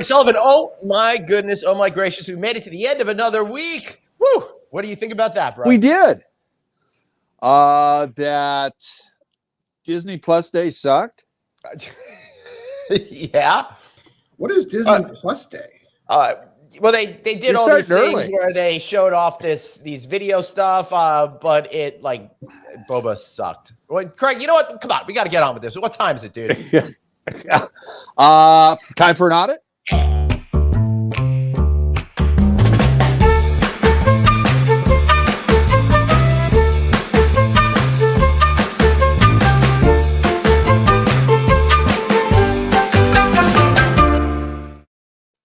Craig Sullivan. Oh, my goodness. Oh, my gracious. We made it to the end of another week. Woo. What do you think about that, bro? We did. That Disney Plus Day sucked. Yeah. What is Disney Plus Day? Well, they did all these things where they showed off these video stuff, but it Boba sucked. Well, Craig, you know what? Come on, we got to get on with this. What time is it, dude? Time for an audit.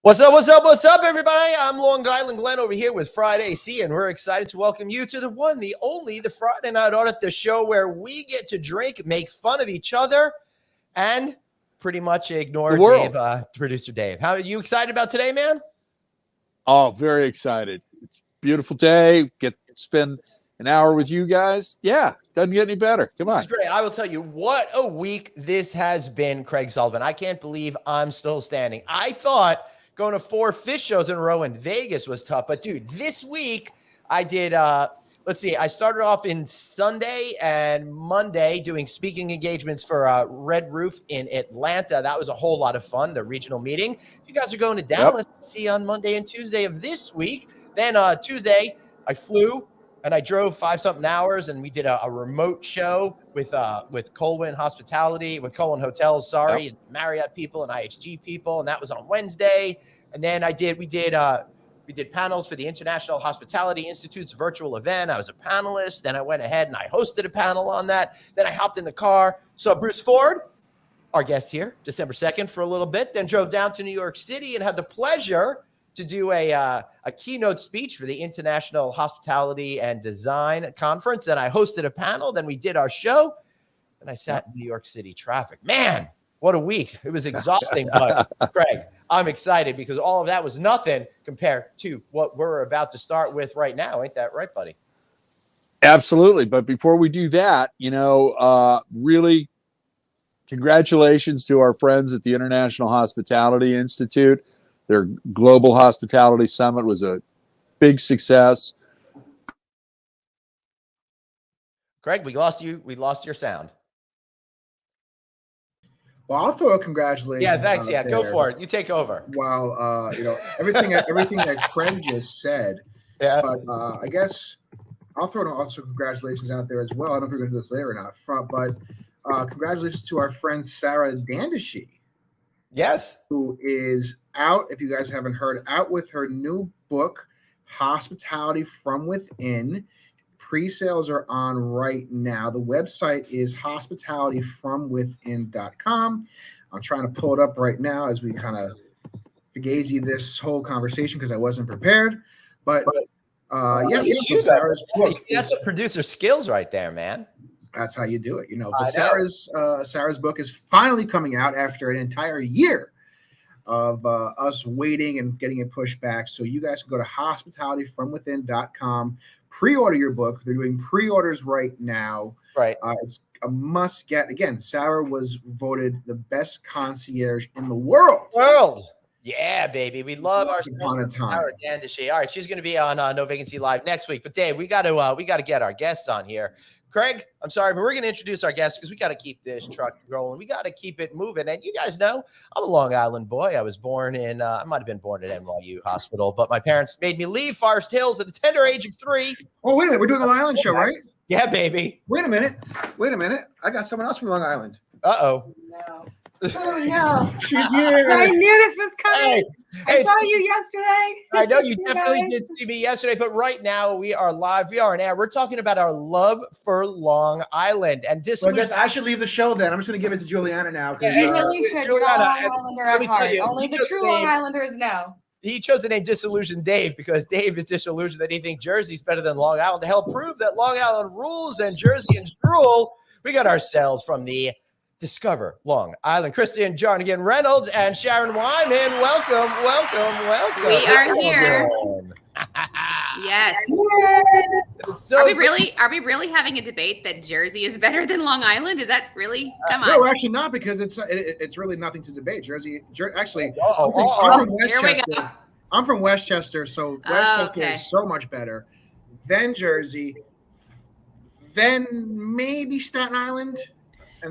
What's up, everybody? I'm Long Island Glenn over here with Friday C, and we're excited to welcome you to the one, the only, the Friday Night Audit, the show where we get to drink, make fun of each other, and pretty much ignore Dave, producer Dave. How are you excited about today, man? Oh, very excited. It's a beautiful day. Get to spend an hour with you guys. Yeah, doesn't get any better. Come on. This is great. I will tell you what a week this has been, Craig Sullivan. I can't believe I'm still standing. I thought going to 4 fish shows in a row in Vegas was tough. But, dude, this week I did, let's see, I started off in Sunday and Monday doing speaking engagements for Red Roof in Atlanta. That was a whole lot of fun, the regional meeting. If you guys are going to Dallas, see you on Monday and Tuesday of this week. Then Tuesday, I flew and I drove 5-something hours, and we did a remote show with Colwyn Hospitality, with Colwyn Hotels, and Marriott people and IHG people, and that was on Wednesday. And then we did panels for the International Hospitality Institute's virtual event. I was a panelist. Then I went ahead and I hosted a panel on that. Then I hopped in the car, saw Bruce Ford, our guest here, December 2nd, for a little bit. Then drove down to New York City and had the pleasure to do a keynote speech for the International Hospitality and Design Conference. Then I hosted a panel. Then we did our show. And I sat in New York City traffic. Man, what a week. It was exhausting. But, Craig, I'm excited because all of that was nothing compared to what we're about to start with right now. Ain't that right, buddy? Absolutely. But before we do that, really congratulations to our friends at the International Hospitality Institute. Their Global Hospitality Summit was a big success. Greg, we lost you. We lost your sound. Well, I'll throw a congratulations. Yeah, thanks. Yeah, go for it. You take over. Well, everything that Craig just said. Yeah. But I guess I'll throw also congratulations out there as well. I don't know if we're going to do this later or not, but congratulations to our friend Sarah Dandashy. Yes. Who is out, if you guys haven't heard, out with her new book, Hospitality from Within. Pre-sales are on right now. The website is hospitalityfromwithin.com. I'm trying to pull it up right now as we kind of fugazi this whole conversation because I wasn't prepared. But Sarah's book. That's a producer skills right there, man. That's how you do it, But Sarah's book is finally coming out after an entire year of us waiting and getting it pushed back. So you guys can go to hospitalityfromwithin.com, pre-order your book. They're doing pre-orders right now. Right. It's a must get. Again, Sarah was voted the best concierge in the world. Yeah, baby. We love our Sarah Dandashy. All right, she's going to be on No Vacancy Live next week. But Dave, we got to get our guests on here. Craig, I'm sorry, but we're going to introduce our guests because we got to keep this truck rolling. We got to keep it moving. And you guys know, I'm a Long Island boy. I was born in, I might have been born at NYU Hospital, but my parents made me leave Forest Hills at the tender age of 3. Oh, wait a minute. We're doing a Long Island show, right? Yeah, baby. Wait a minute. I got someone else from Long Island. Uh-oh. No. Oh, no. She's here. I knew this was coming. Hey, I saw you yesterday. I know you definitely did see me yesterday, but right now we are live. We are on air. We're talking about our love for Long Island and disillusion. I should leave the show then. I'm just going to give it to Juliana now. You really should. You're not a Long Islander at heart. Only the true Long Islanders know. He chose the name Disillusioned Dave because Dave is disillusioned that he thinks Jersey's better than Long Island. To help prove that Long Island rules and Jerseyans rule, we got ourselves from the Discover Long Island, Kristen Reynolds and Sharon Wyman. Welcome. We are here. Yes. So Are we really having a debate that Jersey is better than Long Island? Is that really? Come on. No, actually not, because it's really nothing to debate. Actually, Here we go. I'm from Westchester, so Westchester is so much better than Jersey, then maybe Staten Island.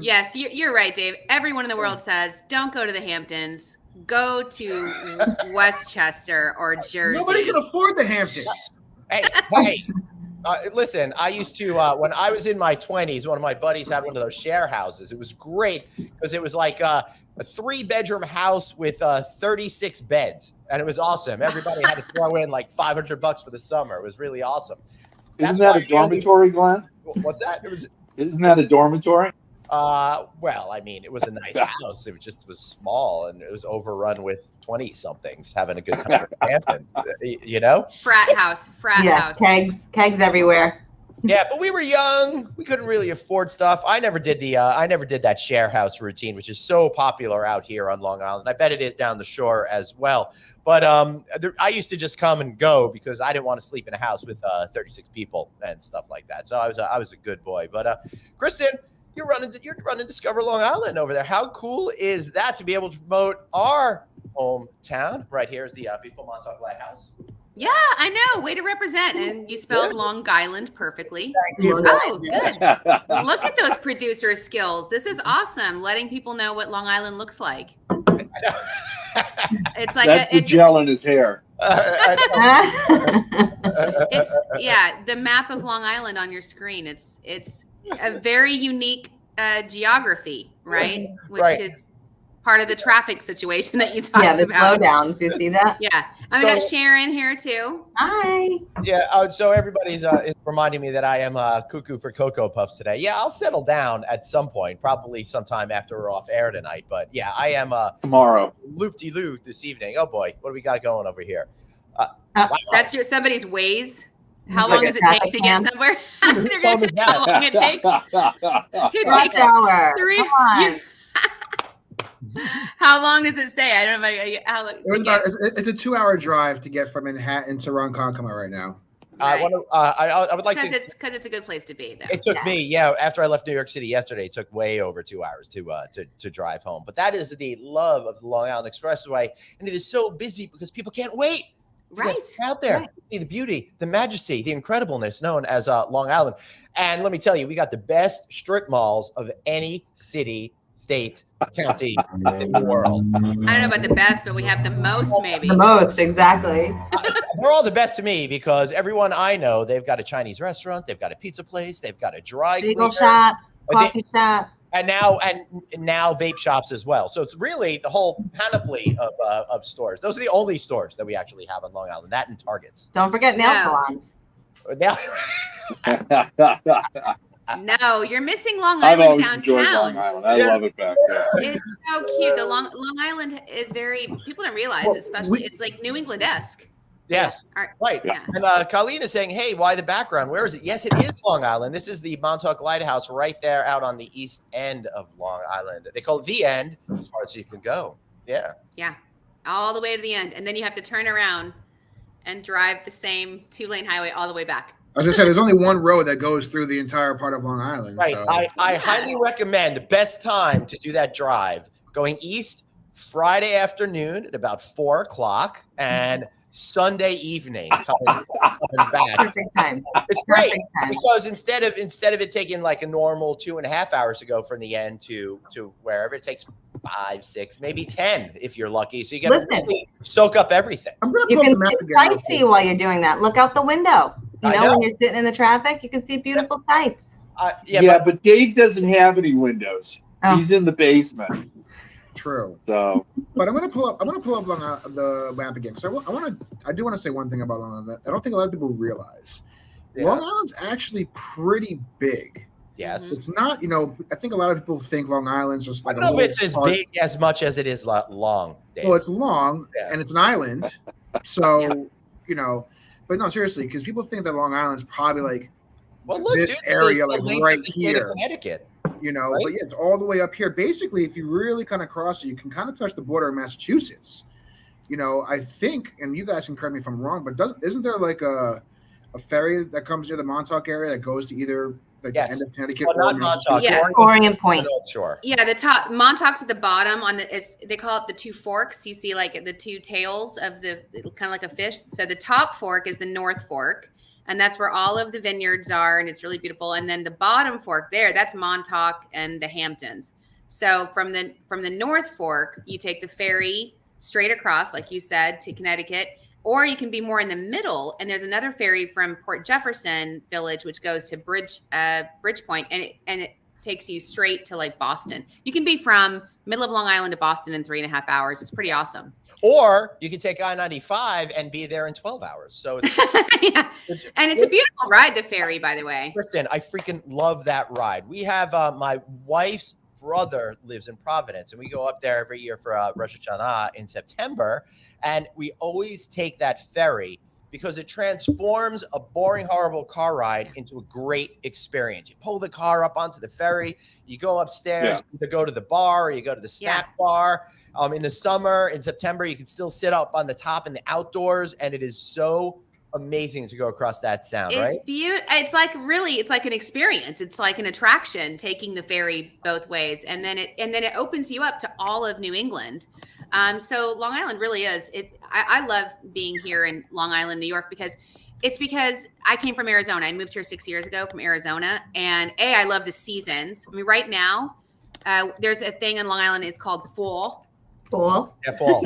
Yes, you're right, Dave. Everyone in the world says, don't go to the Hamptons. Go to Westchester or Jersey. Nobody can afford the Hamptons. Hey, listen, I used to, when I was in my 20s, one of my buddies had one of those share houses. It was great because it was like a 3-bedroom house with 36 beds. And it was awesome. Everybody had to throw in like $500 for the summer. It was really awesome. Isn't that a dormitory, Glenn? What's that? Isn't that a dormitory? Well, I mean, it was a nice house. It was small, and it was overrun with 20-somethings having a good time at the Hamptons, you know? Frat house. Kegs everywhere. Yeah, but we were young. We couldn't really afford stuff. I never did that share house routine, which is so popular out here on Long Island. I bet it is down the shore as well. But I used to just come and go because I didn't want to sleep in a house with 36 people and stuff like that. So I was a good boy. But Kristen, you're running Discover Long Island over there. How cool is that to be able to promote our hometown? Right here is the beautiful Montauk Lighthouse. Yeah, I know. Way to represent. And you spelled Long Island perfectly. Thank you. Oh, good. Look at those producer skills. This is awesome. Letting people know what Long Island looks like. It's like that's the gel in his hair. It's the map of Long Island on your screen. It's a very unique geography, right? Which is part of the traffic situation that you talked about. Yeah, the slowdowns. You see that? Yeah. And we got Sharon here too. Hi. Yeah. So everybody's is reminding me that I am cuckoo for Cocoa Puffs today. Yeah, I'll settle down at some point, probably sometime after we're off air tonight. But yeah, I am tomorrow loop-de-loop this evening. Oh boy, what do we got going over here? Wow. That's somebody's Waze. How long does it take to get somewhere? They're going to say how long it takes. It takes hour. 3. How long does it say? I don't know. It's a 2-hour drive to get from Manhattan to Ronkonkoma right now. Right. I would like because it's a good place to be. Though. It took me, after I left New York City yesterday, it took way over 2 hours to drive home. But that is the love of the Long Island Expressway, and it is so busy because people can't wait. Right out there, see the beauty, the majesty, the incredibleness known as Long Island. And let me tell you, we got the best strip malls of any city, state, county in the world. I don't know about the best, but we have the most, maybe. The most, exactly. They're all the best to me because everyone I know, they've got a Chinese restaurant, they've got a pizza place, they've got a dry bagel shop, coffee shop. And now vape shops as well. So it's really the whole panoply of stores. Those are the only stores that we actually have on Long Island. That and Targets. Don't forget nail salons. No, you're missing Long Island downtown. Long Island. I love it back there. It's so cute. The Long Island is very. People don't realize, especially it's like New England-esque. Yes, right. Yeah. And Colleen is saying, hey, why the background? Where is it? Yes, it is Long Island. This is the Montauk Lighthouse right there out on the east end of Long Island. They call it the end as far as you can go. Yeah. Yeah, all the way to the end. And then you have to turn around and drive the same 2-lane highway all the way back. I was going to say, there's only one road that goes through the entire part of Long Island. Right. So. I highly recommend the best time to do that drive going east Friday afternoon at about 4 o'clock and Sunday evening coming back. Perfect time. It's great because instead of it taking like a normal 2.5 hours to go from the end to wherever, it takes 5, 6, maybe 10 if you're lucky. So you get to really soak up everything. You can sightsee while you're doing that. Look out the window. You know, when you're sitting in the traffic, you can see beautiful sights. But Dave doesn't have any windows. Oh. He's in the basement. True. So, but I'm gonna pull up the map again. So I do want to say one thing about Long Island that I don't think a lot of people realize. Yeah. Long Island's actually pretty big. Yes, it's not. I think a lot of people think Long Island's just like. I don't know if it's as big as much as it is long. Dave. Well, it's long and it's an island, so But no, seriously, because people think that Long Island's probably like this area, like right here. Connecticut. Right? But yeah, it's all the way up here. Basically, if you really kind of cross it, you can kind of touch the border of Massachusetts. I think, and you guys can correct me if I'm wrong, but isn't there like a ferry that comes near the Montauk area that goes to either like Yes. the end of Connecticut Well, or not Montauk. Yeah. Orient Point. North Shore. Yeah, the top Montauk's at the bottom on they call it the two forks. You see like the two tails of the kind of like a fish. So the top fork is the North Fork, and that's where all of the vineyards are, and it's really beautiful. And then the bottom fork there, that's Montauk and the Hamptons. So from the North Fork, you take the ferry straight across, like you said, to Connecticut, or you can be more in the middle. And there's another ferry from Port Jefferson Village, which goes to Bridgepoint, and it takes you straight to like Boston. You can be from middle of Long Island to Boston in 3.5 hours. It's pretty awesome. Or you can take I-95 and be there in 12 hours. So it's Yeah. And it's a beautiful ride, the ferry, by the way. Kristen, I freaking love that ride. We have my wife's brother lives in Providence, and we go up there every year for Rosh Hashanah in September, and we always take that ferry because it transforms a boring, horrible car ride into a great experience. You pull the car up onto the ferry, you go upstairs to go to the bar, or you go to the snack bar. In the summer, in September, you can still sit up on the top in the outdoors, and it is so amazing to go across that sound, right? It's beautiful. It's like an experience. It's like an attraction, taking the ferry both ways, and then it opens you up to all of New England. So Long Island really is. I love being here in Long Island, New York, because I came from Arizona. I moved here 6 years ago from Arizona, and I love the seasons. I mean, right now, there's a thing in Long Island. It's called fall. Fall. Yeah, fall.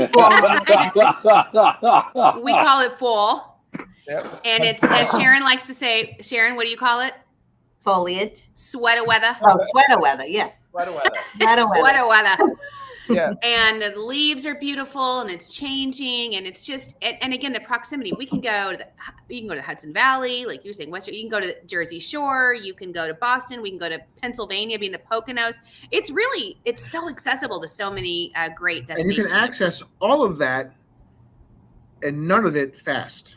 We call it fall. Yep. And it's, as Sharon likes to say, Sharon, what do you call it? Foliage. Sweater weather. Oh, sweater weather. Yeah. Sweater weather. Sweater weather. Yeah. And the leaves are beautiful, and it's changing, and it's just, and again, the proximity. You can go to the Hudson Valley, like you were saying, Western. You can go to the Jersey Shore. You can go to Boston. We can go to Pennsylvania, being the Poconos. It's so accessible to so many great And destinations. you can access all of that, and none of it fast.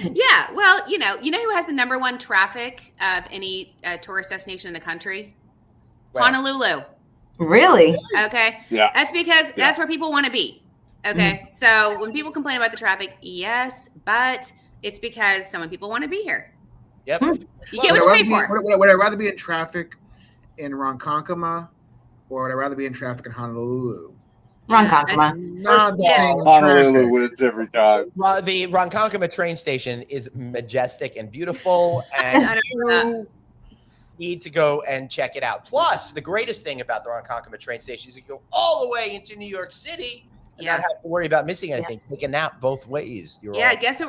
Yeah, well, you know who has the #1 traffic of any tourist destination in the country? Well, Honolulu. Really? Okay. Yeah. That's because that's where people want to be. Okay. So when people complain about the traffic, yes, but it's because so many people want to be here. Yep. You get what you pay for. Would I rather be in traffic in Ronkonkoma, or would I rather be in traffic in Honolulu? Ronkonkoma. Not the same Honolulu traffic. wins every time. The Ronkonkoma train station is majestic and beautiful, and I don't know. you need to go and check it out. Plus, the greatest thing about the Ronkonkoma train station is you go all the way into New York City and not have to worry about missing anything. Take a nap both ways. Guess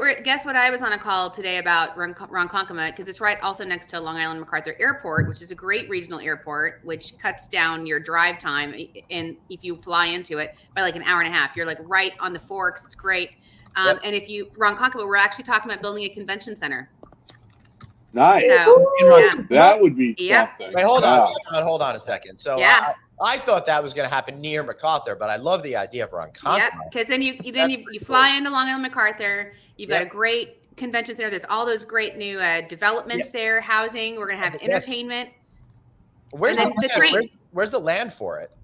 what I was on a call today about Ronkonkoma, because it's right also next to Long Island MacArthur Airport, which is a great regional airport, which cuts down your drive time, and if you fly into it, by like an hour and a half. You're like right on the forks. It's great. And if you Ronkonkoma, we're actually talking about building a convention center. Nice. So That would be something. Wait, hold on a second. So Yeah. I thought that was going to happen near MacArthur, but I love the idea of Ronkonkoma. Yep, because then you fly into Long Island MacArthur. You've got a great convention center. There's all those great new developments there, housing. We're gonna have entertainment. Where's the train? Where's the land for it?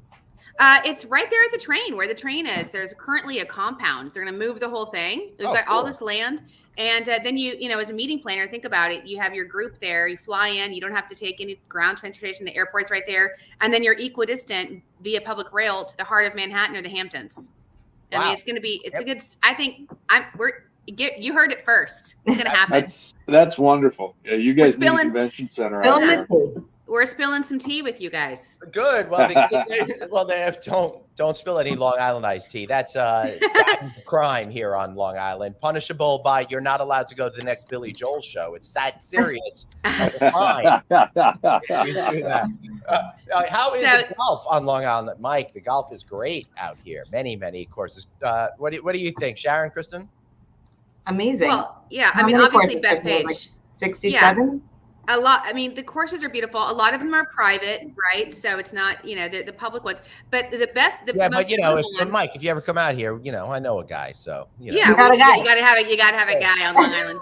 It's right there at the train, where the train is. There's currently a compound. They're gonna move the whole thing. We've got all this land. And then you as a meeting planner, think about it. You have your group there. You fly in. You don't have to take any ground transportation. The airport's right there. And then you're equidistant via public rail to the heart of Manhattan or the Hamptons. I mean, it's going to be. It's a good. I think you heard it first. It's going to happen. That's wonderful. Yeah, you guys need a convention center out there. We're spilling some tea with you guys. Good. Well, don't spill any Long Island iced tea. That's a crime here on Long Island, punishable by you're not allowed to go to the next Billy Joel show. It's that serious. Fine. You do that. How is the golf on Long Island, Mike? The golf is great out here. Many courses. What do you think, Sharon, Kristen? Amazing. Well, yeah. I mean, obviously, Beth Page. Like 67. A lot. I mean, the courses are beautiful. A lot of them are private, right? So it's not, the public ones. But the best, most Mike, if you ever come out here, I know a guy. So yeah, you got a guy. You got to have a guy on Long Island.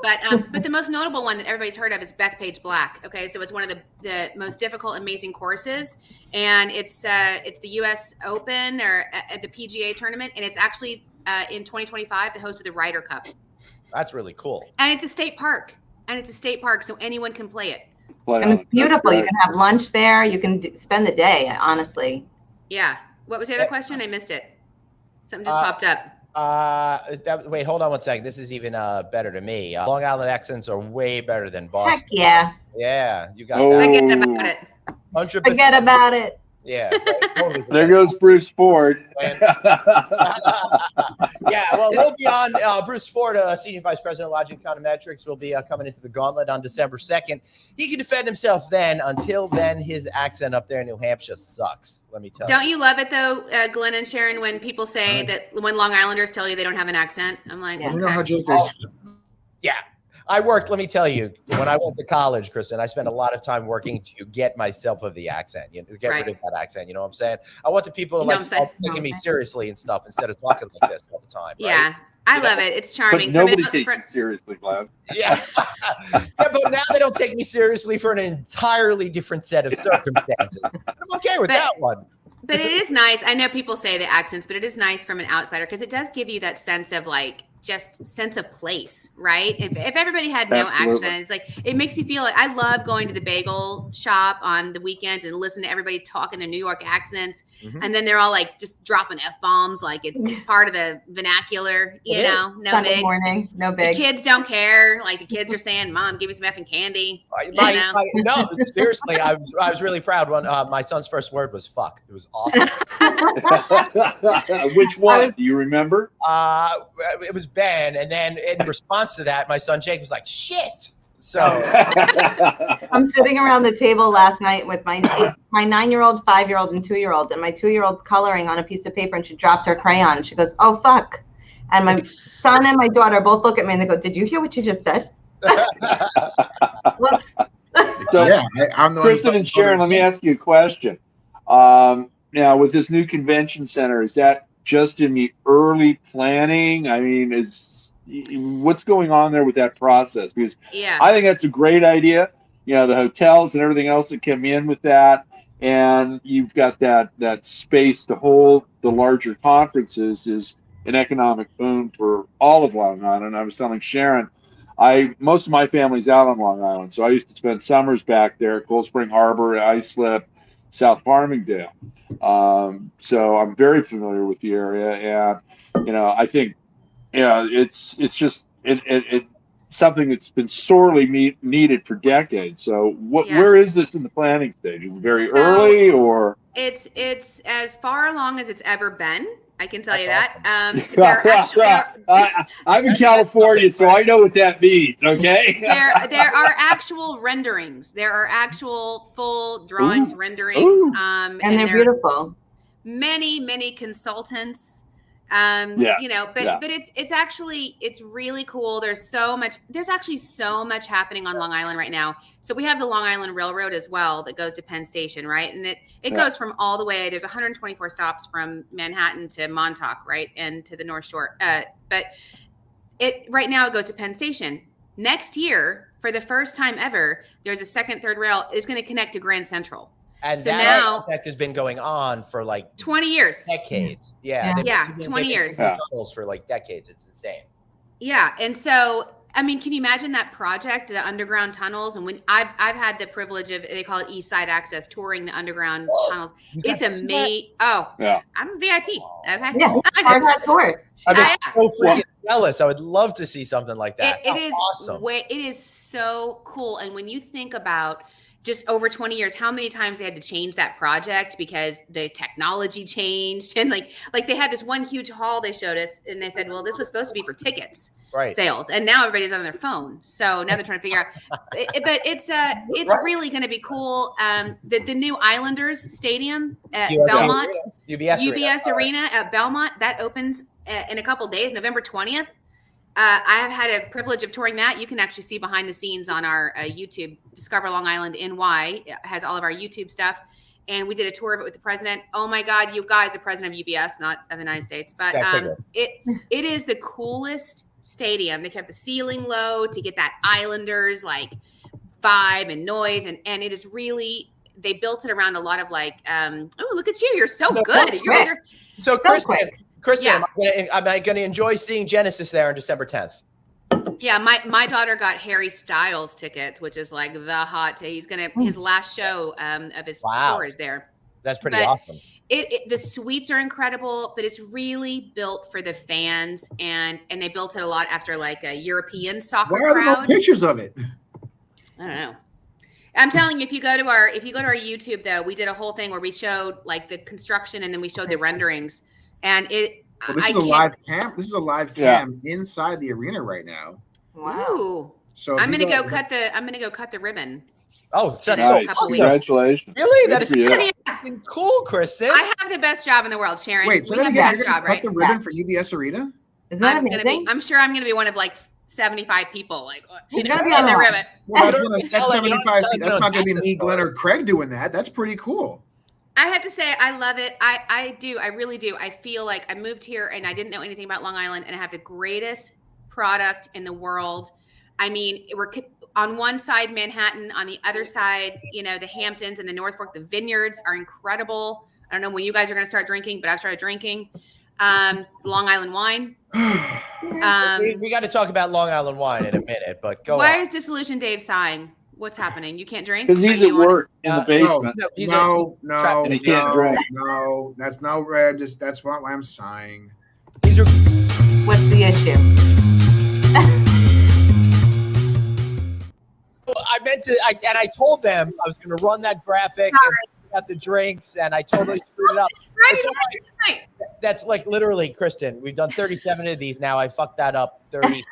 But the most notable one that everybody's heard of is Bethpage Black. Okay, so it's one of the most difficult, amazing courses, and it's the U.S. Open or at the PGA tournament, and it's actually in 2025 the host of the Ryder Cup. That's really cool. And it's a state park. and it's a state park, so anyone can play it. And it's beautiful. You can have lunch there. You can spend the day, honestly. Yeah. What was the other question? I missed it. Something just popped up. Wait, hold on one second. This is even better to me. Long Island accents are way better than Boston. Heck yeah. Yeah, you got Oh. that. Forget about it. 100%. Forget about it. Yeah. Totally There goes Bruce Ford. Yeah, well, we'll be on. Bruce Ford, Senior Vice President of Logic Econometrics, will be coming into the gauntlet on December 2nd. He can defend himself then. Until then, his accent up there in New Hampshire sucks. Let me tell you. Don't you love it, though, Glenn and Sharon, when people say that when Long Islanders tell you they don't have an accent? I'm like, Yeah. You know how okay. Jake is. Yeah. I worked, let me tell you, when I went to college, Kristen, I spent a lot of time working to get myself of the accent, get rid of that accent. You know what I'm saying? I want the people to start taking me seriously and stuff instead of talking like this all the time. Right? Yeah, I love it. It's charming. But nobody takes you seriously, Glenn. Yeah. But now they don't take me seriously for an entirely different set of circumstances. I'm okay with that one. But it is nice. I know people say the accents, but it is nice from an outsider because it does give you that sense of just sense of place, right? If everybody had no accents, it makes you feel like I love going to the bagel shop on the weekends and listen to everybody talk in their New York accents. Mm-hmm. And then they're all just dropping F-bombs. It's just part of the vernacular, you know, no Sunday big. Morning, no big. The kids don't care. The kids are saying, Mom, give me some effing candy. No, seriously, I was really proud when my son's first word was fuck. It was awesome. Which one? Do you remember? It was Ben, and then in response to that, my son Jake was like, "Shit." So I'm sitting around the table last night with my 9-year-old, 5-year-old, and 2-year-old, and my 2-year-old's coloring on a piece of paper, and she dropped her crayon. She goes, "Oh fuck!" And my son and my daughter both look at me and they go, "Did you hear what you just said?" So, yeah, I'm the Kristen and Sharon, let me ask you a question. Now, with this new convention center, is that just in the early planning? I mean, what's going on there with that process? Because I think that's a great idea. The hotels and everything else that come in with that, and you've got that space to hold the larger conferences is an economic boon for all of Long Island. I was telling Sharon, most of my family's out on Long Island, so I used to spend summers back there, Cold Spring Harbor, Islip, South Farmingdale. So I'm very familiar with the area, and I think it's just something that's been sorely needed for decades. So where is this in the planning stage? Is it very early, or it's as far along as it's ever been? I can tell you that. I'm in California, so I know what that means. Okay. There are actual renderings. There are actual full drawings, renderings, and they're beautiful. Many consultants. But it's really cool. There's actually so much happening on Long Island right now. So we have the Long Island Railroad as well that goes to Penn Station, right? And it goes from all the way. There's 124 stops from Manhattan to Montauk, right, and to the North Shore. But right now it goes to Penn Station. Next year, for the first time ever, there's a second, third rail. It's going to connect to Grand Central. And so that project has been going on for 20 years. Decades. 20 years. For decades. It's insane. Yeah. And so, I mean, can you imagine that project, the underground tunnels? And when I've had the privilege of, they call it East Side Access, touring the underground tunnels. It's amazing. I'm a VIP. Okay. Yeah. Hard tour. I'm so freaking jealous. I would love to see something like that. It is awesome. It is so cool. And when you think about just over 20 years, how many times they had to change that project because the technology changed, and they had this one huge hall they showed us, and they said, well, this was supposed to be for tickets sales, and now everybody's on their phone. So now they're trying to figure out. But it's really going to be be the new Islanders Stadium at Belmont, UBS Arena at Belmont, that opens in a couple days, November 20th. I have had a privilege of touring that. You can actually see behind the scenes on our YouTube. Discover Long Island NY has all of our YouTube stuff. And we did a tour of it with the president. Oh my God, you guys, the president of UBS, not of the United States. But it is the coolest stadium. They kept the ceiling low to get that Islanders vibe and noise. And it is really, they built it around a lot of oh, look at you. You're so good. You guys are so Kristen, am I going to enjoy seeing Genesis there on December 10th? Yeah, my daughter got Harry Styles tickets, which is like the hot. He's gonna his last show of his tour is there. That's pretty But awesome. The suites are incredible, but it's really built for the fans, and they built it a lot after like a European soccer Why are there no crowds. pictures of it? I don't know. I'm telling you, if you go to our YouTube though, we did a whole thing where we showed like the construction and then we showed the renderings, and Well, this is a live cam. This is a live cam inside the arena right now. Wow. Ooh. So I'm gonna go cut the ribbon. Oh, that's Nice. so Couple awesome. weeks. Congratulations. Really? Good That is for you. so fucking cool, Kristen. I have the best job in the world, Sharon. wait, so we then have the again, best you're gonna job, cut right? the ribbon for UBS Arena? Isn't that I'm amazing? sure I'm gonna be one of like 75 people, like She's in gonna be the on the ribbon. Well, You don't that's tell her, you don't 75. tell her, That's not going to be that's me, the Glenn, story. or Craig doing that. That's pretty cool. I have to say, I love it. I do. I really do. I feel like I moved here and I didn't know anything about Long Island, and I have the greatest product in the world. I mean, we're on one side Manhattan, on the other side, the Hamptons and the North Fork. The vineyards are incredible. I don't know when you guys are going to start drinking, but I've started drinking Long Island wine. We got to talk about Long Island wine in a minute, but go Why on. is Disillusioned Dave sighing? What's happening? You can't drink? Because he's Or at you wanna- work in the basement. No, And he can't drink. no. That's not red. That's why I'm sighing. These are What's the issue? I meant to, and I told them I was going to run that graphic and got the drinks, and I totally screwed it up. It's all right. That's like literally, Kristen, we've done 37 of these now. I fucked that up 34.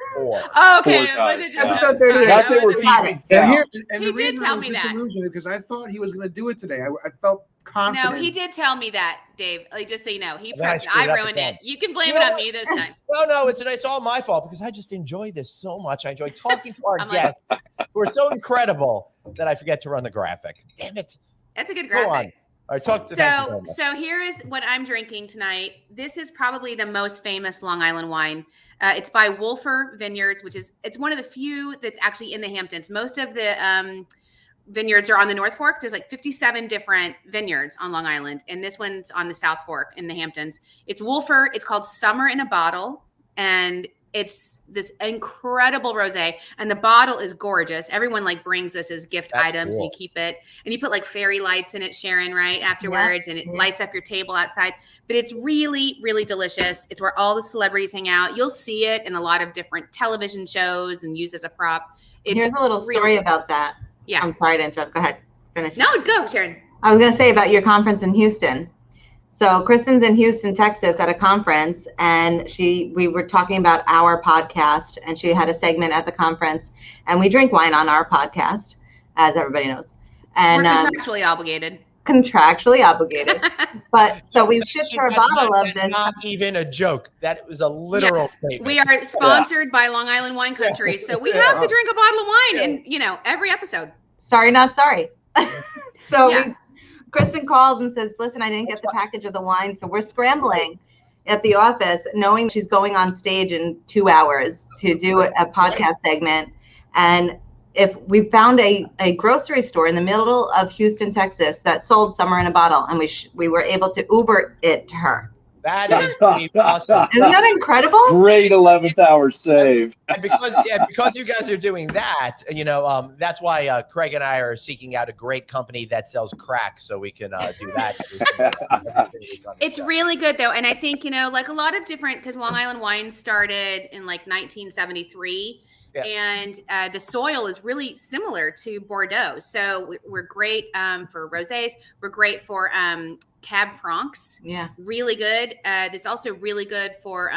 Oh, okay. Poor Was guy. it Yeah. Episode 38. Not that we're Got keeping And, count. and He the did reason tell I was me that. disillusioned because I thought he was going to do it today. I felt confident. No, he did tell me that, Dave. Like, just so you know, he And then I prepped. screwed I up ruined again. it. You can blame You it know on what? me this time. No, it's all my fault because I just enjoy this so much. I enjoy talking to our I'm like- guests who are so incredible that I forget to run the graphic. Damn it. That's a good Go on. graphic. All right, thank you very So, much. so here is what I'm drinking tonight. This is probably the most famous Long Island wine. It's by Wolfer Vineyards, it's one of the few that's actually in the Hamptons. Most of the vineyards are on the North Fork. There's like 57 different vineyards on Long Island, and this one's on the South Fork in the Hamptons. It's Wolfer. It's called Summer in a Bottle, and it's this incredible rosé, and the bottle is gorgeous. Everyone like brings this as gift That's items, cool. and you keep it, and you put like fairy lights in it, Sharon, right afterwards, and it lights up your table outside. But it's really, really delicious. It's where all the celebrities hang out. You'll see it in a lot of different television shows and used as a prop. Here's a little story about that. Yeah. I'm sorry to interrupt. Go ahead. Finish. No, go, Sharon. I was going to say about your conference in Houston. So Kristen's in Houston, Texas at a conference, and we were talking about our podcast, and she had a segment at the conference, and we drink wine on our podcast, as everybody knows. And We're contractually obligated. contractually obligated. But so we shipped her a bottle of That's this. not even a joke. That was a literal Yes, statement. we are sponsored by Long Island Wine Country, so we have to drink a bottle of wine in every episode. Sorry, not sorry. So Yeah. Kristen calls and says, listen, I didn't get the package of the wine. So we're scrambling at the office, knowing she's going on stage in 2 hours to do a podcast segment. And if we found a grocery store in the middle of Houston, Texas that sold Summer in a Bottle, and we were able to Uber it to her. That is pretty awesome. Isn't that incredible? Great 11th hour save. And because you guys are doing that, that's why Craig and I are seeking out a great company that sells crack so we can do that. It's really good though, and I think like a lot of different, because Long Island wine started in like 1973. Yeah. And the soil is really similar to Bordeaux. So we're great for rosés. We're great for Cab Francs. Yeah. Really good. It's also really good for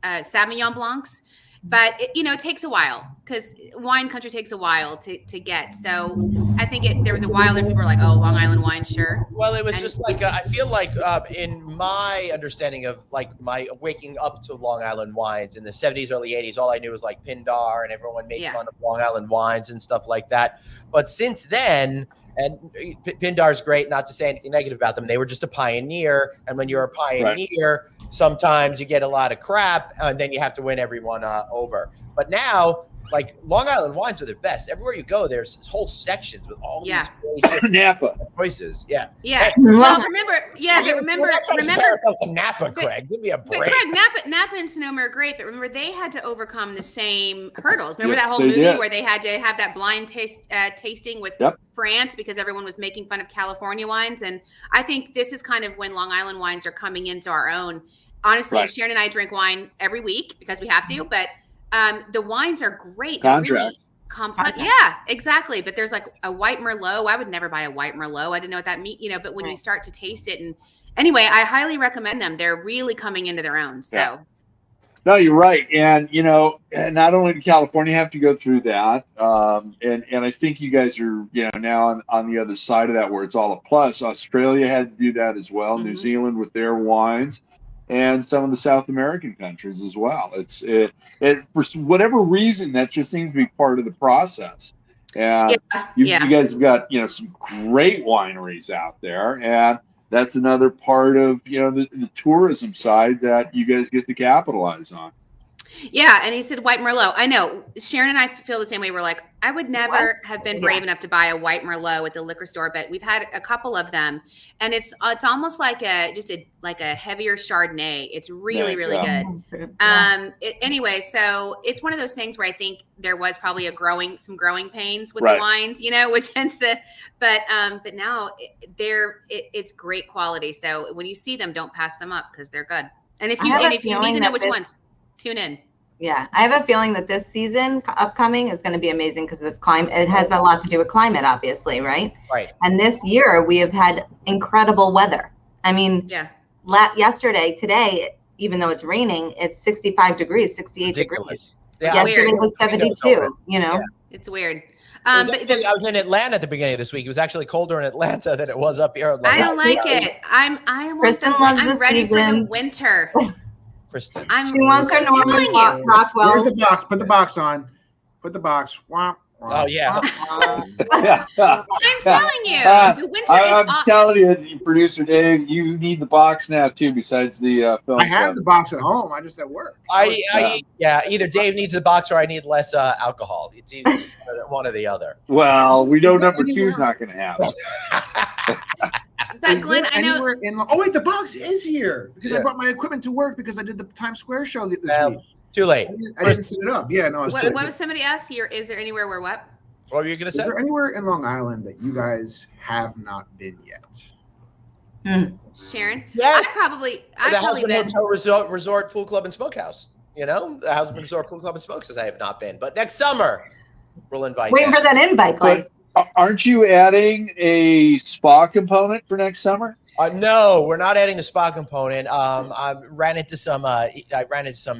Sauvignon Blancs. But it takes a while, because wine country takes a while to get. So I think there was a while that people were like, "Oh, Long Island wine, sure." Well, it was just like I feel like in my understanding of like my waking up to Long Island wines in the 70s, early 80s, all I knew was like Pindar, and everyone made fun of Long Island wines and stuff like that. But since then, and Pindar's great, not to say anything negative about them, they were just a pioneer. And when you're a pioneer, sometimes you get a lot of crap, and then you have to win everyone over. But now Like Long Island wines are the best. Everywhere you go, there's whole sections with all these great different Napa. choices. Yeah. Yeah. Well, remember, remember, Napa, Craig. Give me a break. But Craig, Napa and Sonoma are great, but remember they had to overcome the same hurdles. Remember Yes, that whole they movie did. where they had to have that blind tasting with France because everyone was making fun of California wines, and I think this is kind of when Long Island wines are coming into our own. Honestly, Sharon and I drink wine every week because we have to, but the wines are great. They're really complex. Yeah, exactly. But there's like a white Merlot. I would never buy a white Merlot. I didn't know what that meant, but when you start to taste it, and anyway, I highly recommend them. They're really coming into their own. So. No, you're right. And, not only did California have to go through that, and I think you guys are, now on the other side of that where it's all a plus. Australia had to do that as well. New Zealand with their wines. And some of the South American countries as well. It for whatever reason that just seems to be part of the process. And you guys have got some great wineries out there, and that's another part of the tourism side that you guys get to capitalize on. Yeah, and he said white Merlot. I know Sharon and I feel the same way. We're like, I would never have been brave enough to buy a white Merlot at the liquor store, but we've had a couple of them, and it's almost like a heavier Chardonnay. It's really really good. Anyway, so it's one of those things where I think there was probably some growing pains with the wines, which hence but now it's great quality. So when you see them, don't pass them up because they're good. And if you need to know which ones, tune in. Yeah, I have a feeling that this season upcoming is going to be amazing because this climate, it has a lot to do with climate, obviously, right? Right. And this year we have had incredible weather. I mean, yesterday, today, even though it's raining, it's 65 degrees, 68 degrees. Yeah, yesterday was 72, Yeah. It's weird. I was in Atlanta at the beginning of this week. It was actually colder in Atlanta than it was up here. I don't like it. I'm ready for the winter. Kristen. She wants her Norman Rockwell. Where's the box? Put the box on. Put the box. Oh, yeah. I'm telling you. The winter I'm telling you, producer Dave, you need the box now, too, besides the film. I have the box at home. I just at work. Either Dave needs the box or I need less alcohol. It's either one or the other. Well, we know number two's not going to happen. But Glenn, I know. Oh wait, the box is here because I brought my equipment to work because I did the Times Square show this week. Too late. I didn't set it up. Yeah, no. What was somebody asked here? Is there anywhere where what? What were you going to say? Is there anywhere in Long Island that you guys have not been yet? Sharon? Yes. I've probably Houseman been. Hotel Resort Pool Club and Smokehouse. The Houseman Resort Pool Club and Smokehouse I have not been, but next summer we'll invite. Waiting for that invite, Glenn. Aren't you adding a spa component for next summer? No, we're not adding the spa component. I ran into some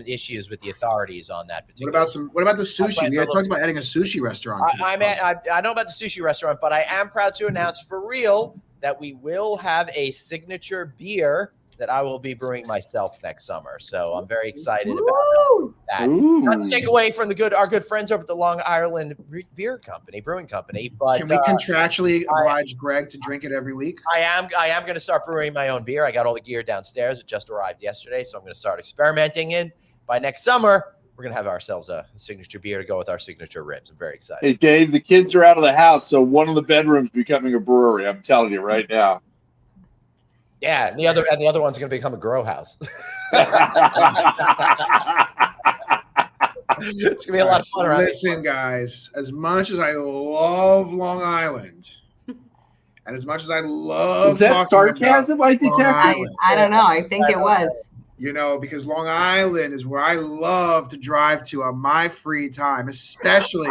issues with the authorities on that particular. What about the sushi? We talked about adding a sushi restaurant. I know about the sushi restaurant, but I am proud to announce for real that we will have a signature beer that I will be brewing myself next summer. So I'm very excited about that. Not to take away from our good friends over at the Long Island Brewing Company, but can we contractually oblige Greg to drink it every week? I am going to start brewing my own beer. I got all the gear downstairs. It just arrived yesterday, so I'm going to start experimenting in. By next summer, we're going to have ourselves a signature beer to go with our signature ribs. I'm very excited. Hey, Dave, the kids are out of the house, so one of the bedrooms becoming a brewery. I'm telling you right now. Yeah, and the other one's going to become a grow house. It's going to be a lot of fun around. Listen, guys, as much as I love Long Island, and as much as I love is that sarcasm I detected? I don't know. I think it was. Because Long Island is where I love to drive to on my free time, especially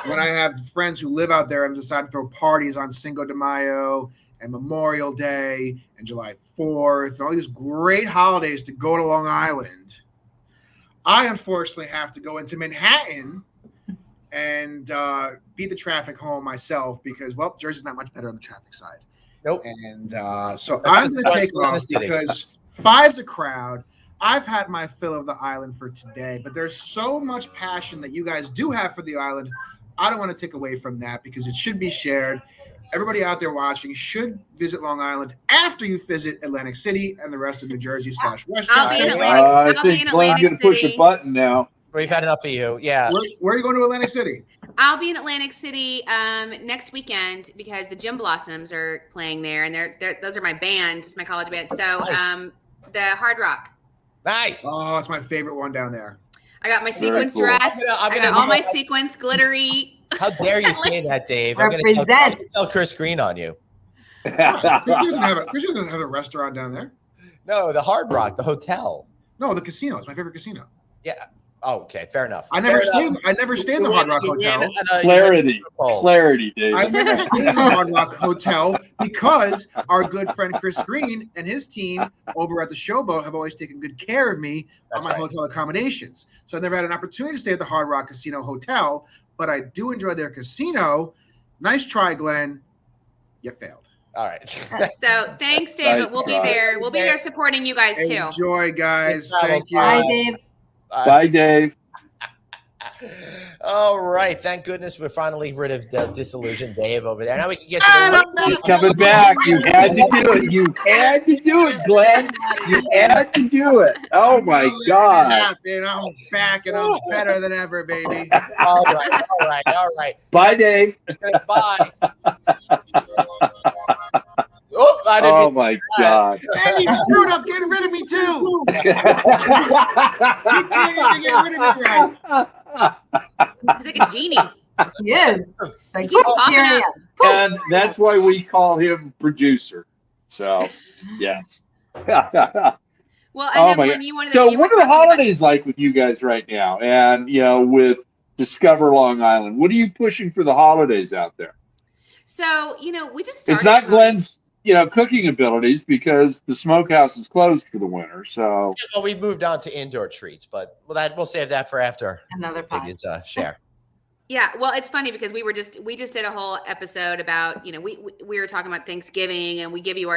when I have friends who live out there and decide to throw parties on Cinco de Mayo and Memorial Day and July 4th and all these great holidays to go to Long Island. I unfortunately have to go into Manhattan and beat the traffic home myself because, well, Jersey's not much better on the traffic side. Nope. And so I'm going to take off because 5's a crowd. I've had my fill of the island for today, but there's so much passion that you guys do have for the island. I don't want to take away from that because it should be shared. Everybody out there watching should visit Long Island after you visit Atlantic City and the rest of New Jersey / Westchester. I'll be in Atlantic I think Glenn's going to push a button now. We've had enough of you. Yeah. Where are you going to Atlantic City? I'll be in Atlantic City next weekend because the Gym Blossoms are playing there, and those are my band. It's my college band. So Nice. the Hard Rock. Nice. Oh, it's my favorite one down there. I got my Very sequins cool. dress. I'm I gonna got all know- my sequins, glittery. How dare you say that, Dave? I'm gonna Represent. tell Chris Green on you. Chris doesn't have a restaurant down there. No, the Hard Rock, the hotel. No, the casino. It's my favorite casino. Yeah. Oh, okay. Fair enough. I never Fair enough. stayed in the Hard Rock You Hotel. win a- Clarity, Oh. clarity, Dave. I never stayed in the Hard Rock Hotel because our good friend Chris Green and his team over at the Showboat have always taken good care of me That's on my right. hotel accommodations. So I never had an opportunity to stay at the Hard Rock Casino Hotel, but I do enjoy their casino. Nice try, Glenn. You failed. All right. So thanks, Dave. But we'll be there. We'll be there supporting you guys too. Enjoy, guys. Good Thank you. Bye, Dave. Bye, Dave. All right. Thank goodness we're finally rid of the disillusioned Dave over there. Now we can get to the He's coming back. You had to do it. You had to do it, Glenn. You had to do it. Oh my God. I'm back and I'm better than ever, baby. All right. Bye, Dave. Bye. Oh, I didn't Oh mean- my God. And you screwed up getting rid of me too. You can't even get rid of me right. He's like a genie. He is. Like, keeps popping here I up. am. And that's why we call him producer. So, yes. Well, I Oh know, my Glenn, God. you wanted So, you what were are the talking about- holidays like with you guys right now? And, with Discover Long Island, what are you pushing for the holidays out there? So, we just started. It's not Glenn's, cooking abilities because the smokehouse is closed for the winter. So, Well, we've moved on to indoor treats, but we'll save that for after Another pod. Iggy's share. Yeah, well, it's funny because we just did a whole episode about, we were talking about Thanksgiving, and we give you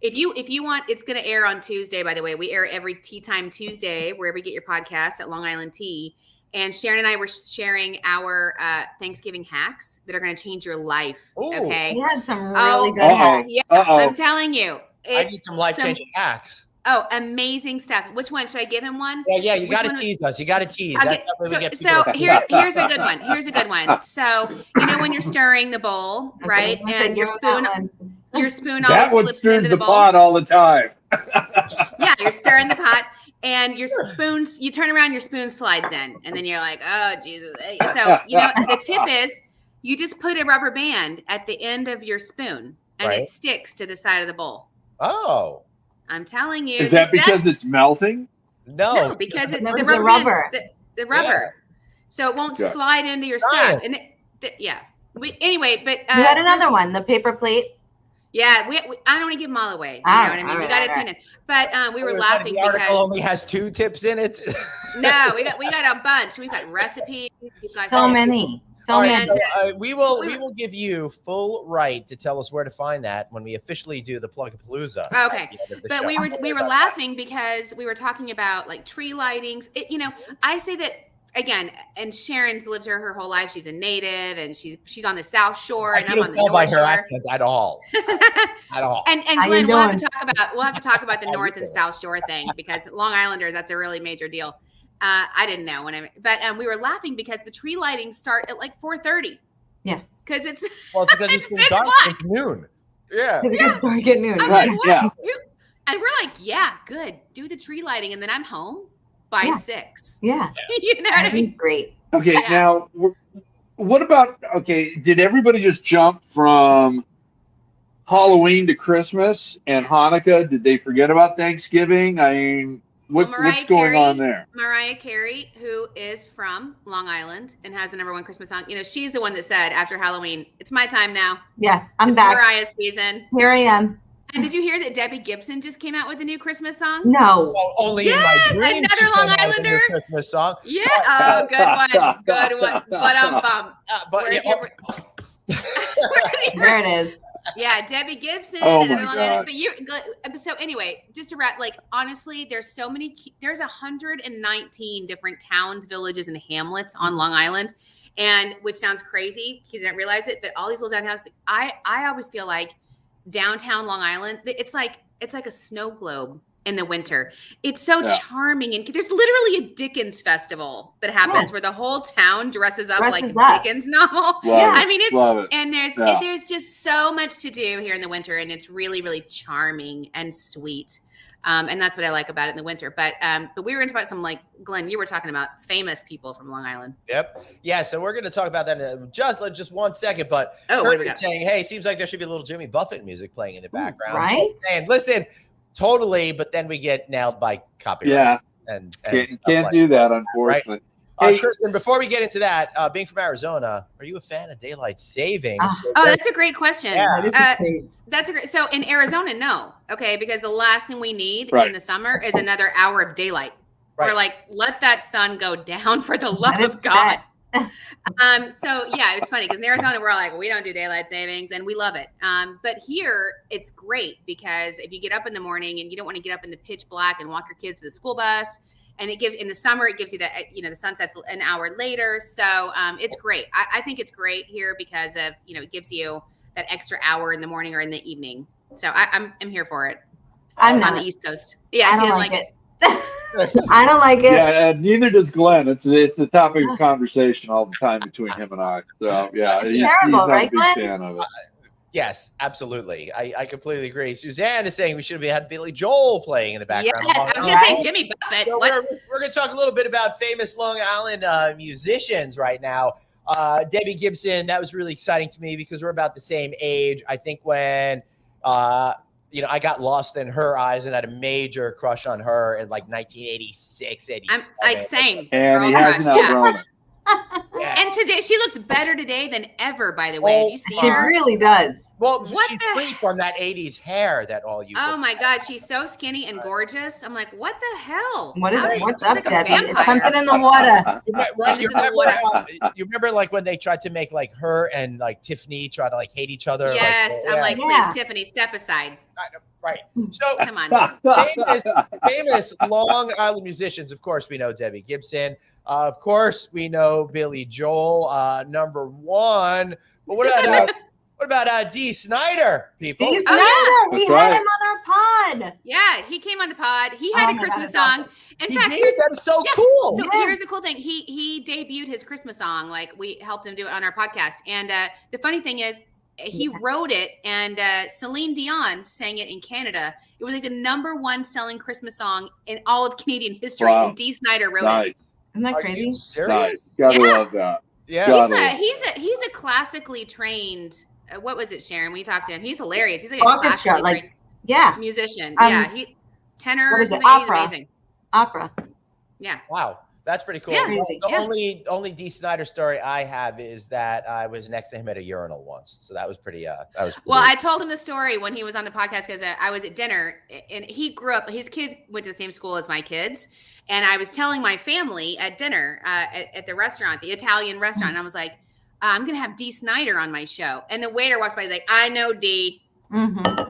if you want, it's going to air on Tuesday, by the way. We air every Tea Time Tuesday wherever you get your podcast at Long Island Tea. And Sharon and I were sharing our Thanksgiving hacks that are going to change your life. Ooh. Okay. He had some Oh, really good uh-oh. hacks. Yeah, Uh-oh. I'm telling you. I need some life-changing hacks. Oh, amazing stuff. Which one? Should I give him one? Yeah, you Which got to one- tease us. You got to tease. Okay, That's how we get so people. here's a good one. Here's a good one. So when you're stirring the bowl, Okay, right, I'm gonna and your give him that spoon one. your spoon that always one slips stirs into the the bowl. pot all the time. Yeah, you're stirring the pot, and your spoons. You turn around, your spoon slides in, and then you're like, oh Jesus. So the tip is you just put a rubber band at the end of your spoon, and Right. it sticks to the side of the bowl. Oh I'm telling you. Is that because that's- it's melting? No, because No, the it's rubber. the rubber. The rubber. So it won't Yeah. slide into your Science. stuff. And anyway, but You had another there's- one, the paper plate. Yeah, we I don't want to give them all away. You All know right, what I mean? all We right, got to all tune in. But we were The laughing article because only has 2 tips in it. no, we got a bunch. We've got recipes. We've got So many. So All right, many. so, we will give you full right to tell us where to find that when we officially do the Plug-a-Palooza. Okay. at the end of the But show. we were laughing because we were talking about like tree lightings. I say that again, and Sharon's lived here her whole life. She's a native, and she's on the South Shore, I and I'm on couldn't the tell by North her Shore. accent at all. At all. And How you Glenn, we'll have doing? to talk about the How you North and doing? South Shore thing because Long Islanders, that's a really major deal. I didn't know but we were laughing because the tree lightings start at like 4:30. Yeah. Because it's Well, it's because it's been It's dark black. since noon. Yeah. Because it gets dark at noon. I'm Right, like, what? yeah. And we're like, yeah, good. Do the tree lighting, and then I'm home by Yeah. 6. Yeah. You know what I mean? Everything's great. Okay, Yeah. now, what about, did everybody just jump from Halloween to Christmas and Hanukkah? Did they forget about Thanksgiving? I mean, Well, Mariah what's going Carey- on there? Mariah Carey, who is from Long Island and has the #1 Christmas song, she's the one that said after Halloween, it's my time now. Yeah, I'm It's back. Mariah's season. Here I am. And did you hear that Debbie Gibson just came out with a new Christmas song? No. Well, only Yes, in my dreams. another she came Long out with a new Islander. Christmas song. Yeah. Oh, good one. Good one. But But Where's yeah, There it is. yeah, Debbie Gibson. Oh another my Long God. Island. But so anyway, just to wrap, honestly, there's 119 different towns, villages, and hamlets on Long Island. And which sounds crazy because you didn't realize it, but all these little downtowns, I always feel like downtown Long Island, it's like a snow globe. in the winter. It's so charming. And there's literally a Dickens festival that happens where the whole town dresses up like a Dickens novel. I mean, and there's just so much to do here in the winter, and it's really, really charming and sweet. And that's what I like about it in the winter. But we were going to talk about some, like, Glenn, you were talking about famous people from Long Island. Yep. Yeah. So we're going to talk about that in just 1 second. But Kurt is saying, hey, seems like there should be a little Jimmy Buffett music playing in the background. Right. And listen, totally. But then we get nailed by copyright. Yeah. And can't do that, unfortunately. Right? Kristen, before we get into that, being from Arizona, are you a fan of daylight savings? Oh, that's a great question. Yeah. That's a great. So in Arizona, no, okay, because the last thing we need in the summer is another hour of daylight. Or like, let that sun go down for the love of God. So yeah, it's funny because in Arizona we're all like, we don't do daylight savings, and we love it. But here it's great because if you get up in the morning and you don't want to get up in the pitch black and walk your kids to the school bus. And it gives, in the summer, it gives you that, the sun sets an hour later. So it's great. I think it's great here because of, it gives you that extra hour in the morning or in the evening. So I'm here for it. I'm on the East Coast. Yeah, she doesn't like it. I don't like it. Yeah, neither does Glenn. It's a topic of conversation all the time between him and I. So yeah, he's not a big fan of it. Yes, absolutely. I completely agree. Suzanne is saying we should have had Billy Joel playing in the background. Yes, I was going to say Jimmy Buffett. So we're going to talk a little bit about famous Long Island musicians right now. Debbie Gibson, that was really exciting to me because we're about the same age. I think when, I got lost in her eyes and had a major crush on her in like 1986, 87. I'm same. And he hasn't outgrown it. And today she looks better today than ever, by the way. Have you seen her? She really does. Well, she's free from that 80s hair that all you my God, she's so skinny and gorgeous. I'm like, what the hell? What's up, Debbie? It's something in the water. You remember like when they tried to make like her and like Tiffany try to like hate each other? Yes, I'm like, please, Tiffany, step aside. Right. So come on. famous Long Island musicians. Of course, we know Debbie Gibson. Of course, we know Billy Joel, number one. But what about Dee Snider, people? Dee Snider, we had him on our pod. Yeah, he came on the pod. He had a Christmas song. In fact, that is so cool. So here's the cool thing. He debuted his Christmas song. Like, we helped him do it on our podcast. And the funny thing is, he wrote it, and Celine Dion sang it in Canada. It was like the number one selling Christmas song in all of Canadian history, and Dee Snider wrote it. Isn't that crazy? Are you serious? Nice. Gotta love that. Yeah. He's a classically trained. What was it, Sharon? We talked to him. He's hilarious. He's like a classically trained musician. He tenor or something. He's amazing. Opera. Yeah. Wow. That's pretty cool. Yeah. The only Dee Snider story I have is that I was next to him at a urinal once. So that was pretty. Well, I told him the story when he was on the podcast because I was at dinner, and he grew up. His kids went to the same school as my kids, and I was telling my family at dinner at the restaurant, the Italian restaurant, and I was like, "I'm gonna have Dee Snider on my show," and the waiter walks by. He's like, "I know Dee." Mm-hmm.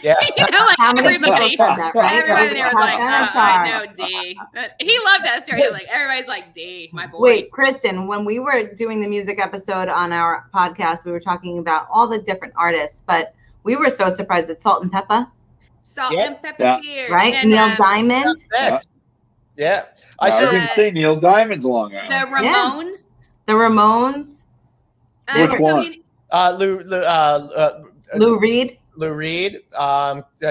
Yeah. Everybody there was like, I know Dee. He loved that story. Like, everybody's like, Dee, my boy. Wait, Kristen, when we were doing the music episode on our podcast, we were talking about all the different artists, but we were so surprised that Salt and Pepper. Salt and Pepper's here. Right? And, Neil Diamond. Yeah. I didn't say Neil Diamond's Long Island. The Ramones. The Ramones. Which one? Lou Reed. Lou Reed.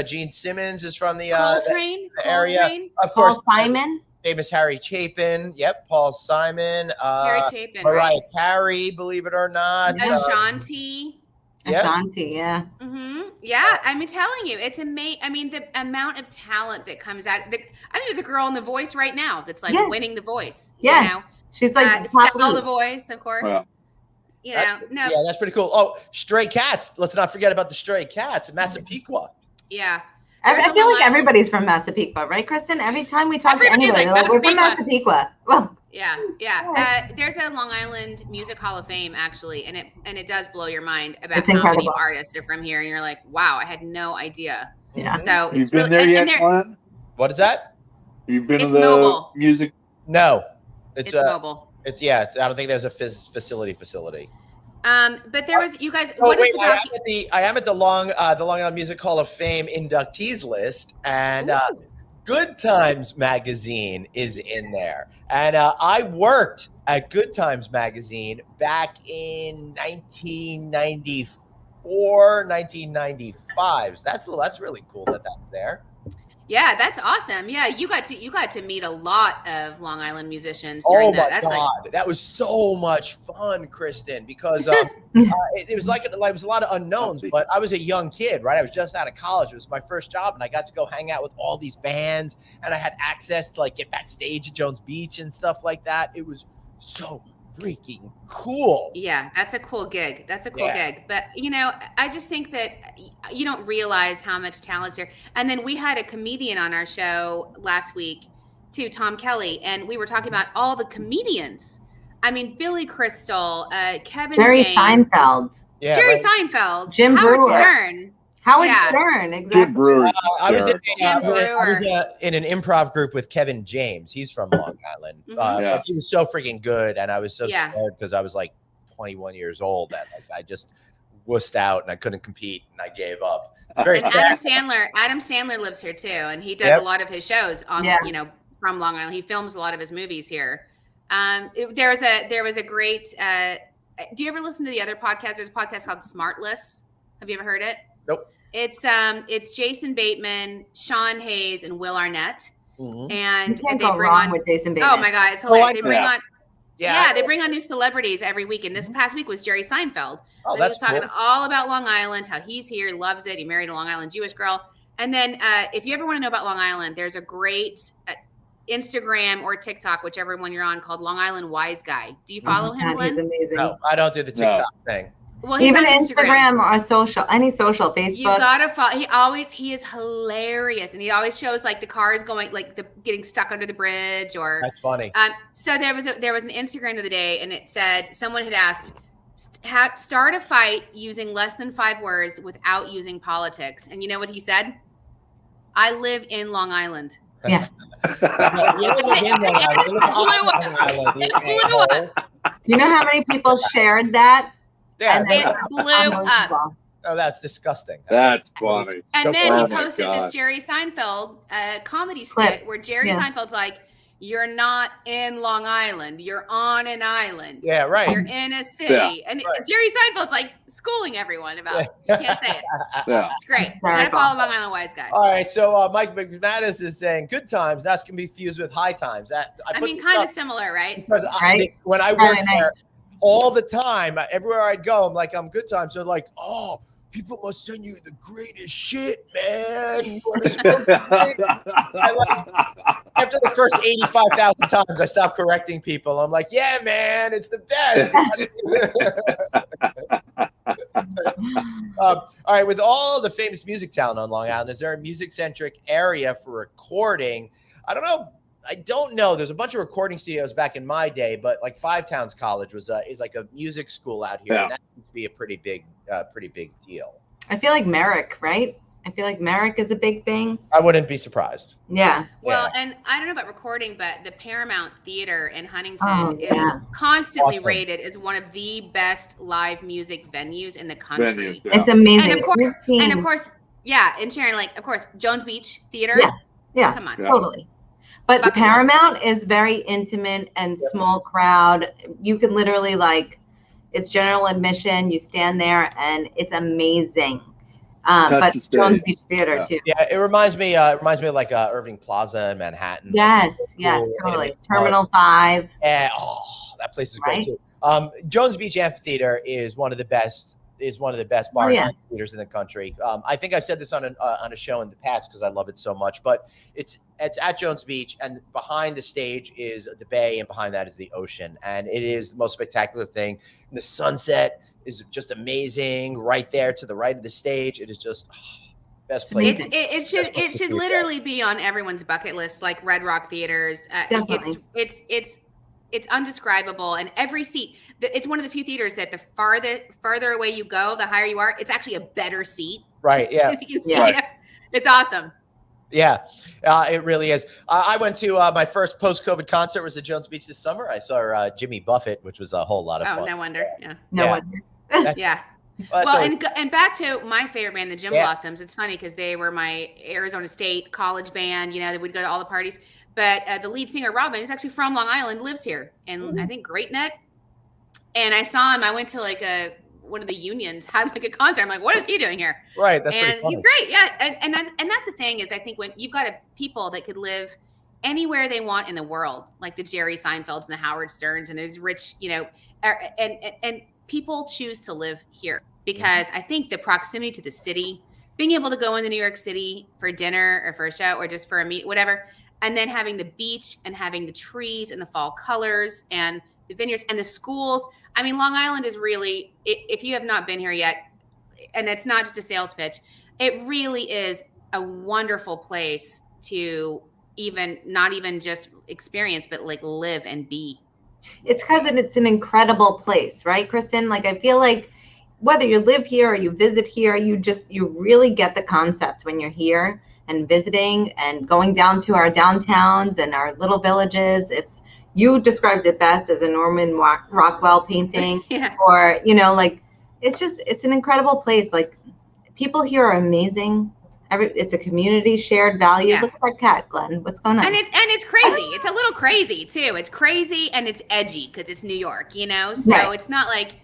Gene Simmons is from the area. Of course, Paul Simon. Famous Harry Chapin. Yep, Paul Simon. Harry Chapin. Mariah Carey, believe it or not. Ashanti. Ashanti, yeah. Mm-hmm. Yeah, I'm telling you, it's amazing. I mean, the amount of talent that comes out. I think there's a girl in The Voice right now that's like winning The Voice. Yes. You know? She's like Stella The Voice, of course. Wow. Yeah, that's pretty cool. Oh, Stray Cats. Let's not forget about the Stray Cats, Massapequa. Yeah. I feel like everybody's from Massapequa, right, Kristen? Every time we talk to anybody, like, we're from Massapequa. Well, yeah. There's a Long Island Music Hall of Fame, actually, and it does blow your mind about how incredible. many artists are from here, and you're like, wow, I had no idea. Yeah. So you've been there yet, Glenn? What is that? You've been to the mobile. music? No, it's mobile. I don't think there's a facility. But there was I am at the Long Island Music Hall of Fame inductees list, and Good Times magazine is in there. And I worked at Good Times magazine back in 1994, 1995. So that's really cool that that's there. Yeah, that's awesome. Yeah, you got to meet a lot of Long Island musicians during that. That's God, that was so much fun, Kristen, because it was like it was a lot of unknowns. But I was a young kid, right? I was just out of college. It was my first job, and I got to go hang out with all these bands, and I had access to like get backstage at Jones Beach and stuff like that. It was so freaking cool. Yeah, that's a cool gig. That's a cool gig. But, you know, I just think that you don't realize how much talent's here. And then we had a comedian on our show last week, too, Tom Kelly, and we were talking about all the comedians. I mean, Billy Crystal, Kevin Jerry James, Seinfeld. Yeah, Jerry right. Seinfeld, Jim Howard Brewer. Stern. Howard Yeah. Stern, Jim exactly. Brewer. I was Brewer. in an improv group with Kevin James. He's from Long Island. Mhm. He was so freaking good, and I was so Yeah. scared because I was like 21 years old that like, I just wussed out and I couldn't compete and I gave up. Very And sad. Adam Sandler lives here too, and he does Yep. a lot of his shows on, you know, from Long Island. He films a lot of his movies here. There was a great. Do you ever listen to the other podcast? There's a podcast called Smartless. Have you ever heard it? Nope. It's Jason Bateman, Sean Hayes, and Will Arnett, Mhm. and You can't they go bring wrong on. with Jason Bateman. Oh my God, it's hilarious. They bring Yeah. on. Yeah, they bring on new celebrities every week. And this past week was Jerry Seinfeld. Oh, And he was that's talking cool. all about Long Island, how he's here, loves it. He married a Long Island Jewish girl. And then if you ever want to know about Long Island, there's a great Instagram or TikTok, whichever one you're on, called Long Island Wise Guy. Do you follow him, God, he's Glenn? amazing. No, I don't do the TikTok thing. Well, he's Even on Instagram or social, any social, Facebook. You gotta follow. He is hilarious, and he always shows like the cars going, like the getting stuck under the bridge, or That's funny. So there was an Instagram of the day, and it said someone had asked, start a fight using less than 5 words without using politics, and you know what he said? I live in Long Island. Yeah. You don't live in Long Island. You live on Long Island, you asshole. Do you know how many people shared that? Yeah, And then- It blew up. Unbelievable. oh, that's disgusting. That's funny. And then Oh he my posted God. this Jerry Seinfeld comedy Clip. skit where Jerry Yeah. Seinfeld's like, "You're not in Long Island. You're on an island. Yeah, right. You're in a city." Yeah. And Right. Jerry Seinfeld's like schooling everyone about you can't say it. Yeah. It's great. You gotta Hysterical. follow Long Island Wise Guy. All right, so Mike McManus is saying good times. That's gonna be fused with high times. I put mean, this kind up of similar, right? because Right? when I Friday worked night. there all the time, everywhere I'd go, I'm like, I'm good times. So like, oh, people must send you the greatest shit, man. You wanna smoke with me? I like after the first 85,000 times, I stopped correcting people. I'm like, yeah, man, it's the best. All right, with all the famous music talent on Long Island, is there a music-centric area for recording? I don't know. There's a bunch of recording studios back in my day, but like Five Towns College is like a music school out here, Yeah. and that seems to be a pretty big deal. I feel like Merrick, right? I feel like Merrick is a big thing. I wouldn't be surprised. Yeah. Well, and I don't know about recording, but the Paramount Theater in Huntington Oh, is yeah. constantly Awesome. rated as one of the best live music venues in the country. Venues, yeah. It's amazing. And of course, You've seen- yeah, and Sharon, like, of course, Jones Beach Theater. Yeah. Yeah. Come on. Yeah. Totally. But Bucket Paramount is very intimate and Yep. small crowd. You can literally it's general admission. You stand there and it's amazing. But the Jones stage. Beach Theater Yeah. too. Yeah, it reminds me of like Irving Plaza in Manhattan. Yes, yes, Cool. totally. And, Terminal 5. Yeah, that place is great too. Jones Beach Amphitheater is one of the best bar yeah. theaters in the country. I think I've said this on a show in the past because I love it so much. But it's at Jones Beach, and behind the stage is the bay, and behind that is the ocean, and it is the most spectacular thing. And the sunset is just amazing right there to the right of the stage. It is just best place. It should literally be on everyone's bucket list, like Red Rock theaters. Definitely. It's undescribable, and every seat. It's one of the few theaters that the further away you go, the higher you are. It's actually a better seat. Right? Yeah. Because you can see Yeah. it. It's awesome. Yeah, it really is. I went to my first post-COVID concert was at Jones Beach this summer. I saw Jimmy Buffett, which was a whole lot of Oh, fun. no wonder. Yeah. No Yeah. wonder. Yeah. Well, and back to my favorite band, the Gym Blossoms. It's funny because they were my Arizona State college band. You know, they would go to all the parties. But the lead singer, Robin, is actually from Long Island, lives here, and I think Great Neck. And I saw him. I went to like one of the unions had like a concert. I'm like, what is he doing here? Right. That's and he's great. Yeah. And that's the thing is I think when you've got people that could live anywhere they want in the world, like the Jerry Seinfelds and the Howard Sterns, and there's rich, you know, and people choose to live here because I think the proximity to the city, being able to go into New York City for dinner or for a show or just for a meet, whatever, and then having the beach and having the trees and the fall colors and the vineyards and the schools. I mean, Long Island is really, if you have not been here yet, and it's not just a sales pitch, it really is a wonderful place to not even just experience, but like live and be. It's because it's an incredible place, right, Kristen? Like, I feel like whether you live here or you visit here, you really get the concept when you're here and visiting and going down to our downtowns and our little villages. You described it best as a Norman Rockwell painting, or, you know, like, it's an incredible place. Like, people here are amazing. It's a community shared value. Look at that cat, Glenn. What's going on? And it's crazy. It's a little crazy too. It's crazy and it's edgy because it's New York, you know? So it's not like,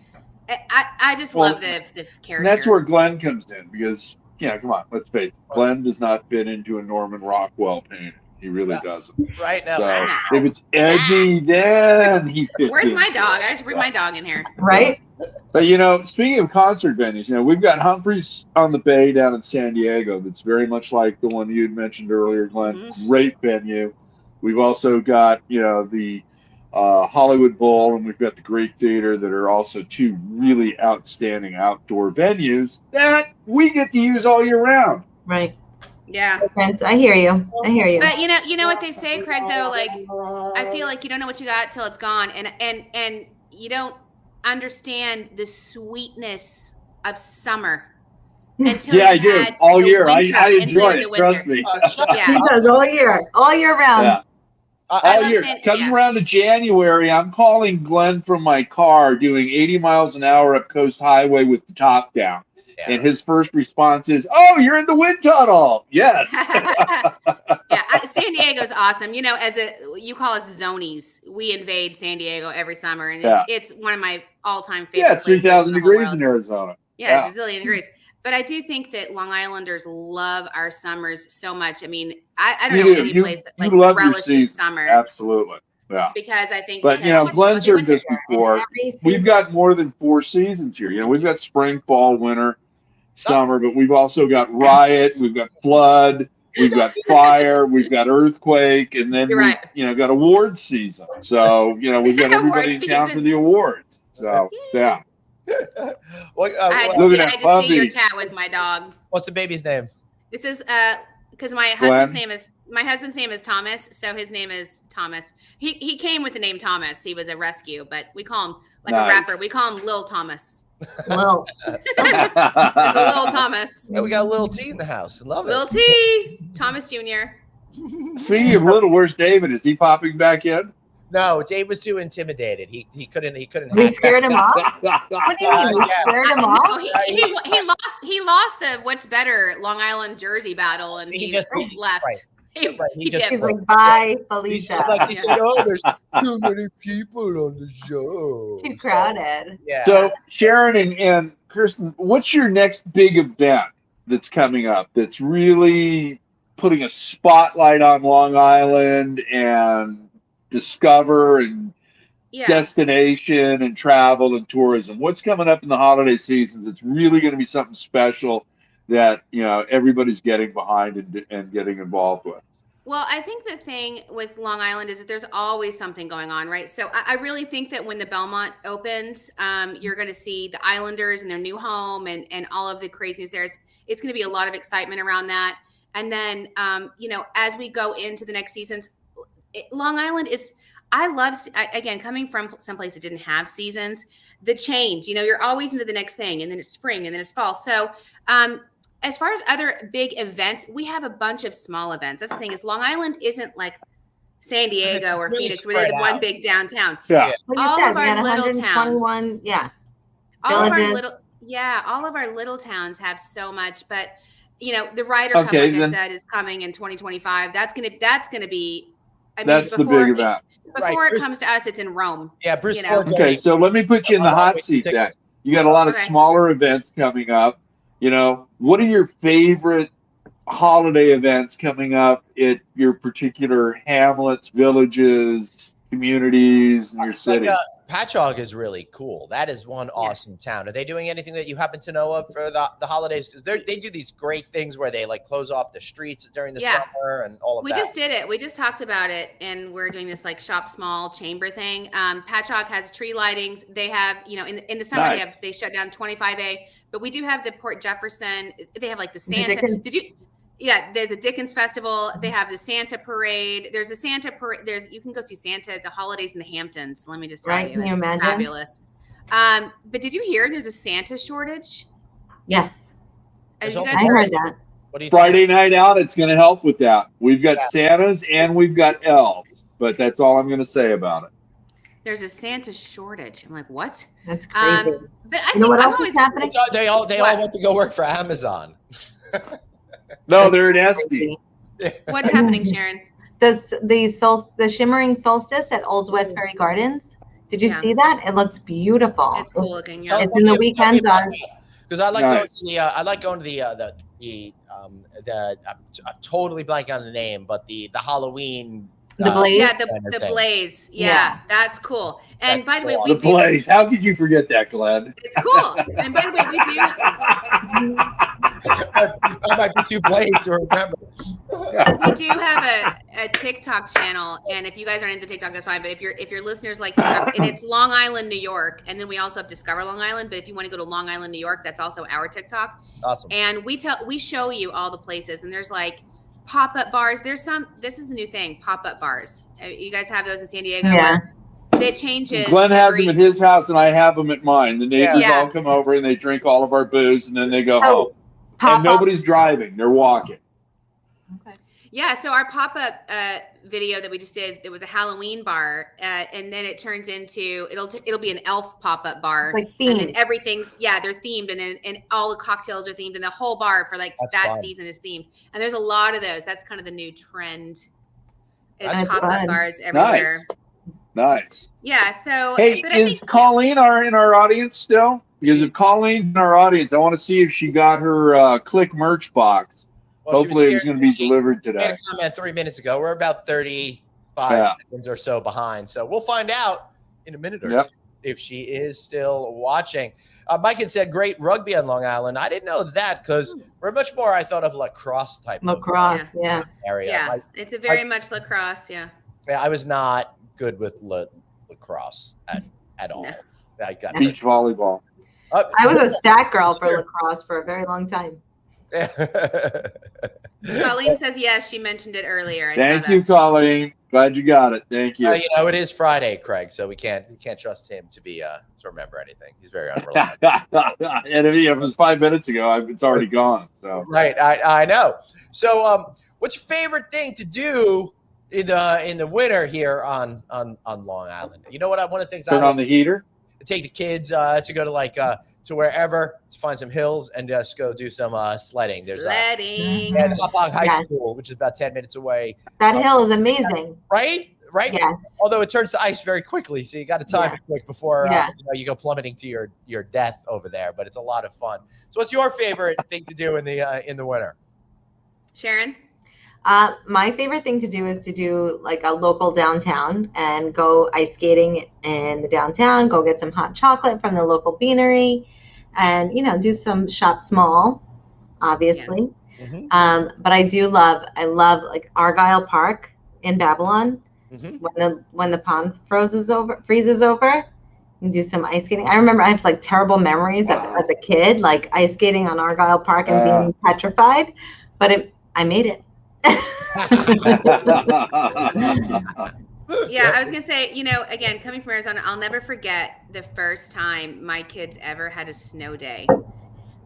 I just love the character. And that's where Glenn comes in because, come on, let's face it. Glenn does not fit into a Norman Rockwell painting. He really doesn't. Right now. So if it's edgy, then he fits. Where's my dog? I should bring my dog in here. Right? But, speaking of concert venues, we've got Humphreys on the Bay down in San Diego. That's very much like the one you had mentioned earlier, Glenn. Mm-hmm. Great venue. We've also got, the Hollywood Bowl, and we've got the Greek Theater that are also two really outstanding outdoor venues that we get to use all year round. Right. Yeah. I hear you. But you know what they say, Craig, though, like, I feel like you don't know what you got till it's gone. And you don't understand the sweetness of summer until I do all year. I enjoy it. Trust me. He says all year round. Yeah. All year. Coming around to January, I'm calling Glenn from my car doing 80 miles an hour up Coast Highway with the top down. Yeah. And his first response is, "Oh, you're in the wind tunnel." Yes. San Diego's awesome. As you call us zonies, we invade San Diego every summer, and it's one of my all-time favorite. Yeah, it's 3,000 degrees in Arizona. Yeah, it's a zillion degrees. But I do think that Long Islanders love our summers so much. I mean, I don't know any place that like relishes summer. Absolutely. Yeah. Because I think, Glenn's heard this before. We've got more than 4 seasons here. We've got spring, fall, winter, summer, but we've also got riot, we've got flood, we've got fire, we've got earthquake, and then we've got award season. So we've got everybody in town for the awards. So I had to see your cat with my dog. What's the baby's name? This is because my husband's name is Thomas, so his name is Thomas. He came with the name Thomas. He was a rescue, but we call him a rapper. We call him Lil Thomas. Lil. It's a Lil Thomas. Yeah, we got Lil T in the house. I love it. Lil T, Thomas Jr. Speaking of little, where's David? Is he popping back in? No, Dave was too intimidated. He couldn't. We scared him off. What do you mean? We scared him off? No, he lost the what's better Long Island Jersey battle, and he just left. Right. He's like, bye, Felicia. He said, "Oh, there's too many people on the show. Too crowded." Yeah. So Sharon and Kristen, what's your next big event that's coming up that's really putting a spotlight on Long Island and discover and destination and travel and tourism? What's coming up in the holiday seasons? It's really going to be something special that everybody's getting behind and getting involved with. Well, I think the thing with Long Island is that there's always something going on, right? So I really think that when the Belmont opens, you're going to see the Islanders and their new home and all of the craziness there. It's going to be a lot of excitement around that. And then, as we go into the next seasons, Long Island is, again, coming from someplace that didn't have seasons, the change, you're always into the next thing, and then it's spring, and then it's fall. So as far as other big events, we have a bunch of small events. That's the thing, is Long Island isn't like San Diego or really Phoenix where there's one big downtown. Yeah. Like all of our little towns. Yeah. All of our little, Yeah, all of our little towns have so much, but you know, the Ryder Cup, like I said, is coming in 2025. That's gonna be. I mean, That's the big event. Before it comes to us, it's in Rome. Yeah, Bruce. Okay, so let me put you in the hot seat then. You got a lot of smaller events coming up. You know, what are your favorite holiday events coming up at your particular hamlets, villages, communities, in your city? Patchogue is really cool. That is one awesome town. Are they doing anything that you happen to know of for the holidays? Because they do these great things where they like close off the streets during the summer and all of that. We just did it. We just talked about it, and we're doing this like shop small chamber thing. Patchogue has tree lightings. They have, you know, in the summer they shut down 25A, but we do have the Port Jefferson. They have like the Santa. Yeah, there's the Dickens Festival. They have the Santa Parade. There's a Santa Parade. You can go see Santa at the holidays in the Hamptons. Let me just tell you, it's fabulous. But did you hear there's a Santa shortage? Yes. I heard that. What do you Friday night out, it's going to help with that. We've got Santas and we've got elves, but that's all I'm going to say about it. There's a Santa shortage. I'm like, what? That's crazy. But I you know what else is happening? They all want to go work for Amazon. No, they're at Esty. What's happening, Sharon? The shimmering solstice at Old Westbury Gardens. Did you see that? It looks beautiful. It's cool looking. Yeah. It's in the weekends on. Because I like going to the I'm totally blank on the name, but the Halloween. The Blaze. Yeah, the Blaze. Yeah, that's cool. And by the way, the Blaze. How could you forget that, Glenn? It's cool. And by the way, we do. I might be too blazed to remember. We do have a TikTok channel, and if you guys aren't into TikTok, that's fine. But if your listeners like TikTok, and it's Long Island, New York, and then we also have Discover Long Island. But if you want to go to Long Island, New York, that's also our TikTok. Awesome. And we show you all the places, and there's like pop-up bars. This is the new thing, pop-up bars. You guys have those in San Diego? Yeah. It changes. Glenn has them at his house, and I have them at mine. The neighbors Yeah. all come over, and they drink all of our booze, and then they go home. And nobody's driving; they're walking. Okay. Yeah, so our pop-up video that we just did, it was a Halloween bar, and then it turns into it'll be an elf pop-up bar, like themed. And then everything's they're themed, and all the cocktails are themed, and the whole bar for like that season is themed. And there's a lot of those. That's kind of the new trend. Is pop-up bars everywhere. Nice. Yeah. So hey, is Colleen in our audience still? Because if Colleen's in our audience, I want to see if she got her Click merch box. Well, hopefully it's going to be delivered today. Made a comment 3 minutes ago. We're about 35 seconds or so behind. So we'll find out in a minute or two if she is still watching. Mike had said great rugby on Long Island. I didn't know that because we're much more, I thought, of lacrosse type area. Yeah, it's a very much lacrosse, Yeah, I was not good with lacrosse at all. No. I got beach volleyball. I was a stat girl for lacrosse for a very long time. Colleen says yes. She mentioned it earlier. Thank you, Colleen. Glad you got it. Thank you. It is Friday, Craig, so we can't trust him to be to remember anything. He's very unreliable. And if it was 5 minutes ago, it's already gone. So right, I know. So, what's your favorite thing to do in the winter here on Long Island? You know what? One of the things turn on the heater. Take the kids to go to to wherever to find some hills and just go do some sledding. There's sledding. And Hopog High School, which is about 10 minutes away. That hill is amazing. Right? Yes. Although it turns to ice very quickly, so you got to time it quick before you go plummeting to your death over there. But it's a lot of fun. So, what's your favorite thing to do in the winter? Sharon? My favorite thing to do is to do like a local downtown and go ice skating in the downtown, go get some hot chocolate from the local beanery and, do some shop small, obviously. Yeah. Mm-hmm. But I love like Argyle Park in Babylon when the pond freezes over and do some ice skating. I remember I have like terrible memories as a kid, like ice skating on Argyle Park and being petrified, but I made it. Yeah, I was gonna say, again, coming from Arizona, I'll never forget the first time my kids ever had a snow day.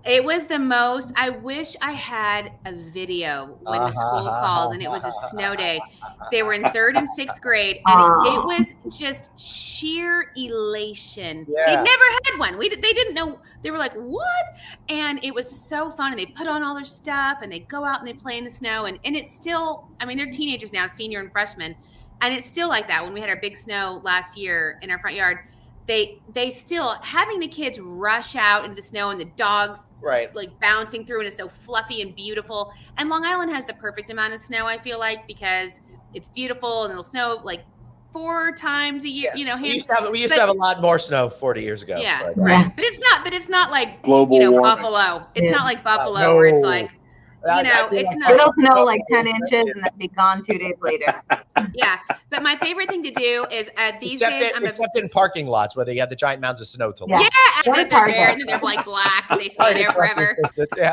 It was the most. I wish I had a video when the school called and it was a snow day. They were in 3rd and 6th grade, and it was just sheer elation. Yeah. They never had one. They didn't know. They were like, "What?" And it was so fun. And they put on all their stuff, and they go out and they play in the snow. And it's still. I mean, they're teenagers now, senior and freshman, and it's still like that. When we had our big snow last year in our front yard. They still having the kids rush out into the snow and the dogs like bouncing through, and it's so fluffy and beautiful. And Long Island has the perfect amount of snow, I feel like, because it's beautiful and it'll snow like 4 times a year. You know, we used to have a lot more snow 40 years ago. Yeah, right. But it's not like global warming. Buffalo. It's not like Buffalo where it's like. It's not. It'll snow like 10 inches and then be gone 2 days later. Yeah, but my favorite thing to do is these days. Except in parking lots where they have the giant mounds of snow to look. Yeah, and then they're there, and then they're like black, and they stay there forever.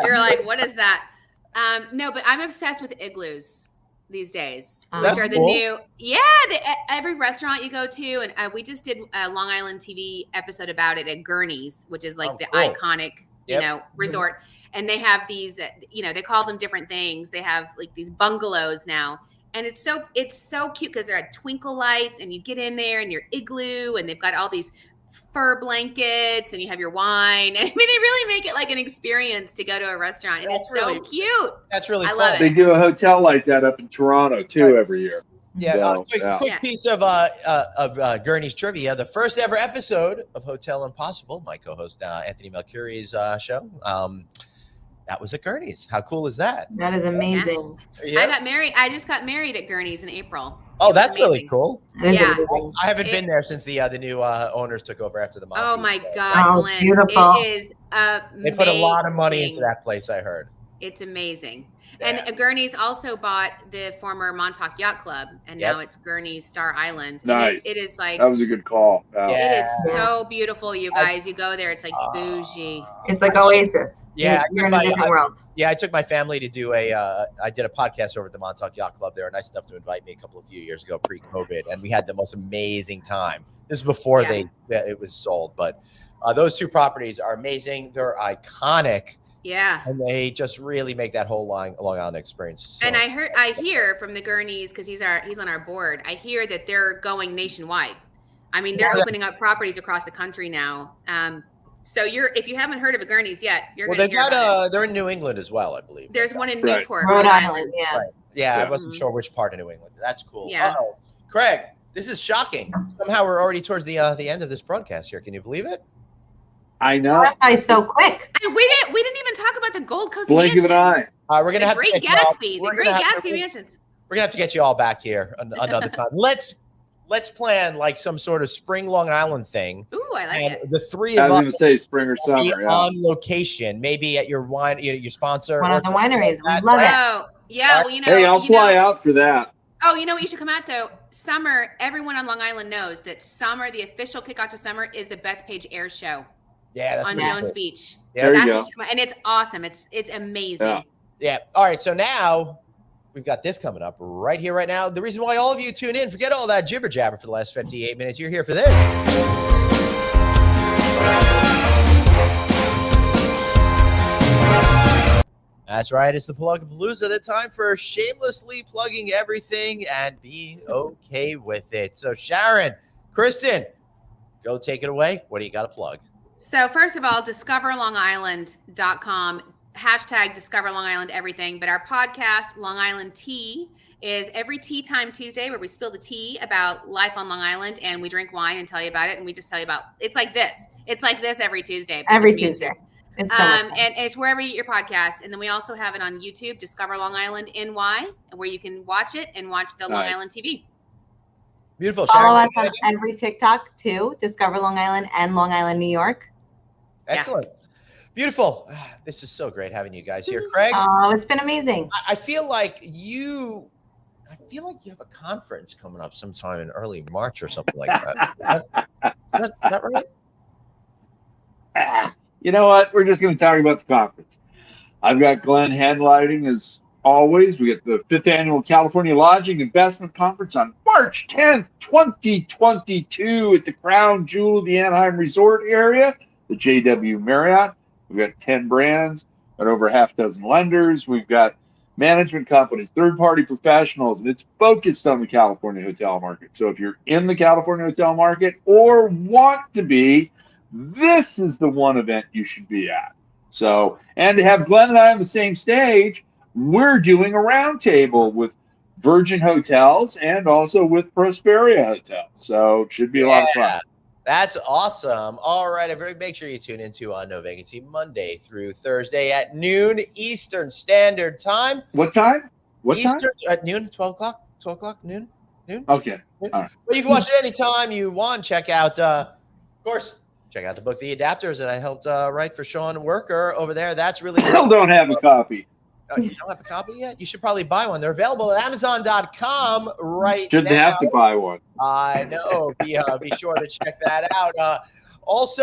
You're like, what is that? No, but I'm obsessed with igloos these days, which are the new. Yeah, every restaurant you go to, and we just did a Long Island TV episode about it at Gurney's, which is like the iconic, resort. And they have these, they call them different things. They have like these bungalows now. And it's so cute because they're at twinkle lights, and you get in there and you're igloo, and they've got all these fur blankets, and you have your wine. I mean, they really make it like an experience to go to a restaurant. And it's so cute. That's really fun. Love it. They do a hotel like that up in Toronto too every year. Yeah, quick piece of Gurney's trivia. The first ever episode of Hotel Impossible, my co-host Anthony Melcuri's show, that was at Gurney's. How cool is that? That is amazing. Yeah. I just got married at Gurney's in April. Oh, that's really cool. Yeah. I haven't been there since the new owners took over after the mob. Oh my God, Glenn. Beautiful. It is amazing. They put a lot of money into that place, I heard. It's amazing. Yeah. And Gurney's also bought the former Montauk Yacht Club, and now it's Gurney's Star Island. Nice. And it is like, that was a good call. It is so beautiful, you guys. You go there, it's like bougie. It's like Oasis. Yeah, you're in a different world. Yeah, I took my family to do I did a podcast over at the Montauk Yacht Club. They were nice enough to invite me a few years ago, pre-COVID, and we had the most amazing time. This is before it was sold, but those 2 properties are amazing. They're iconic. Yeah, and they just really make that whole Long Island experience. And I hear from the Gurneys, because he's on our board. I hear that they're going nationwide. I mean, they're opening up properties across the country now. So if you haven't heard of a Gurney's yet, you're going to hear about it. They're in New England as well, I believe. There's one in Newport, Rhode Island. Yeah. Right. Yeah, I wasn't sure which part of New England. That's cool. Yeah. Craig, this is shocking. Somehow we're already towards the end of this broadcast here. Can you believe it? I know. Why so quick? And we didn't even talk about the Gold Coast Blink of an eye. We're gonna have Great Gatsby. The Great Gatsby mansions. We're gonna have to get you all back here another time. Let's plan like some sort of spring Long Island thing. Ooh, I like it. The 3 of us. I was going to say spring or summer. On location, maybe at your your sponsor. One of the wineries. We love it. Oh, yeah. Well, hey, I'll fly out for that. Oh, you know what you should come out though? Summer. Everyone on Long Island knows that summer, the official kickoff to summer, is the Bethpage Air Show. Yeah, that's on Jones Beach. Yeah, that's what you come out, and it's awesome. It's amazing. Yeah. All right. So now we've got this coming up right here, right now. The reason why all of you tune in, forget all that jibber jabber for the last 58 minutes. You're here for this. That's right. It's the Plug-a-Palooza. The time for shamelessly plugging everything and be okay with it. So Sharon, Kristen, go take it away. What do you got to plug? So first of all, discoverlongisland.com, hashtag Discover Long Island everything. But our podcast, Long Island Tea, is every Tea Time Tuesday where we spill the tea about life on Long Island, and we drink wine and tell you about it. And we just tell you about, it's like this. It's like this every Tuesday. Every Tuesday. And it's wherever you get your podcast. And then we also have it on YouTube, Discover Long Island NY, where you can watch it and watch the Long Island TV. Beautiful. Follow us on every TikTok too, Discover Long Island and Long Island, New York. Excellent. Beautiful. This is so great having you guys here. Craig? Oh, it's been amazing. I feel like you have a conference coming up sometime in early March or something like that. Is that right? You know what? We're just going to talk about the conference. I've got Glenn handlighting as always. We get the 5th Annual California Lodging Investment Conference on March 10th, 2022 at the Crown Jewel of the Anaheim Resort area, the JW Marriott. We've got 10 brands, got over half a dozen lenders. We've got management companies, third-party professionals, and it's focused on the California hotel market. So if you're in the California hotel market or want to be, this is the one event you should be at. So, and to have Glenn and I on the same stage, we're doing a roundtable with Virgin Hotels and also with Prosperia Hotels. So it should be a lot of fun. That's awesome. All right, everybody, make sure you tune into No Vacancy Monday through Thursday at noon Eastern Standard Time. What time? What Eastern, time? At noon, 12 o'clock? 12 o'clock, noon? Okay. All right. Well, you can watch it anytime you want. Check out, of course, check out the book, The Adapters, that I helped write for Sean Worker over there. That's really great. Still don't have a copy. You don't have a copy yet? You should probably buy one. They're available at Amazon.com right Shouldn't now. have to buy one. I know. Be sure to check that out. What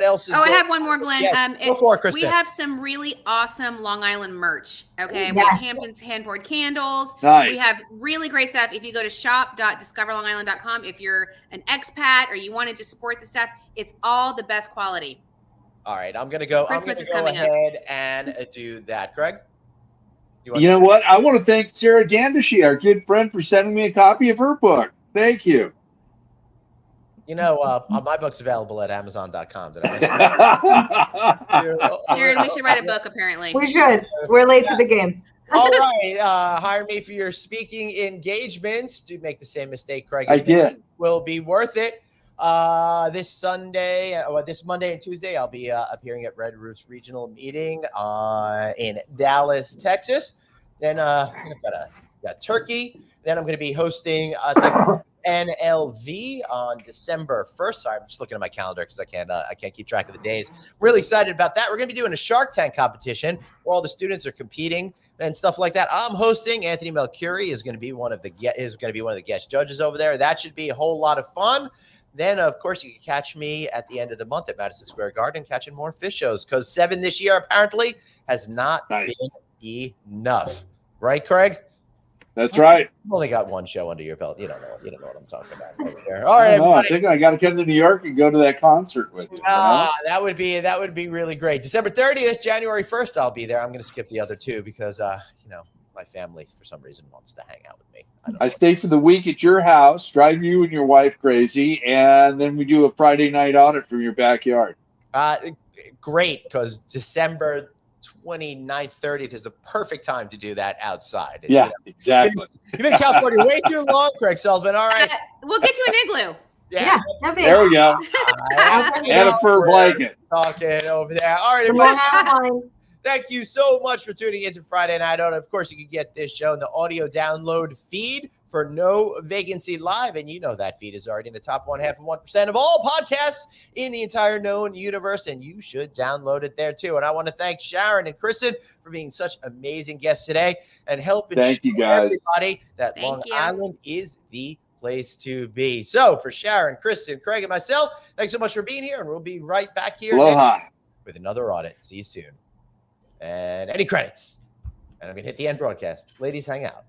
else is I have one more, Glenn. Yes, go for it, Kristen. We have some really awesome Long Island merch. Okay. We Yes. have Hampton's handboard candles. Nice. We have really great stuff. If you go to shop.discoverlongisland.com, if you're an expat or you want to just sport the stuff, it's all the best quality. All right, I'm gonna go Christmas is coming up. ahead and do that. Craig? You know what? I want to thank Sarah Gandashi, our good friend, for sending me a copy of her book. Thank you. You know, my book's available at Amazon.com. Did I mention that? Sharon, we should write a book, apparently. We should. We're late to the game. All right, hire me for your speaking engagements. Do make the same mistake, Craig. I did. Will be worth it. This Sunday, this Monday and Tuesday, I'll be appearing at Red Roof's regional meeting in Dallas, Texas. Then I've got Turkey. Then I'm going to be hosting NLV on December 1st. Sorry, I'm just looking at my calendar because I can't keep track of the days. Really excited about that. We're going to be doing a Shark Tank competition where all the students are competing and stuff like that. I'm hosting. Anthony Melcuri is going to be one of the guest judges over there. That should be a whole lot of fun. Then, of course, you can catch me at the end of the month at Madison Square Garden catching more fish shows because 7 this year apparently has not been enough. Right, Craig? That's right. You've only got one show under your belt. You don't know what I'm talking about over there. All right, everybody. I think I got to come to New York and go to that concert with you. That would be really great. December 30th, January 1st, I'll be there. I'm going to skip the other two because my family for some reason wants to hang out with me. I stay for the week at your house, drive you and your wife crazy, and then we do a Friday night audit from your backyard. Great, because December 29th, 30th is the perfect time to do that outside. Yeah, exactly. You've been in California way too long, Craig Sullivan. All right. We'll get you an igloo. Yeah, no big. There we go. And a fur blanket. Talking over there. All right, everybody. Fine. Thank you so much for tuning into Friday Night Out. Of course, you can get this show in the audio download feed for No Vacancy Live. And you know that feed is already in the top 0.5% of all podcasts in the entire known universe. And you should download it there too. And I want to thank Sharon and Kristen for being such amazing guests today and helping everybody that Long Island is the place to be. So for Sharon, Kristen, Craig, and myself, thanks so much for being here. And we'll be right back here with another audit. See you soon. And any credits. And I'm going to hit the end broadcast. Ladies, hang out.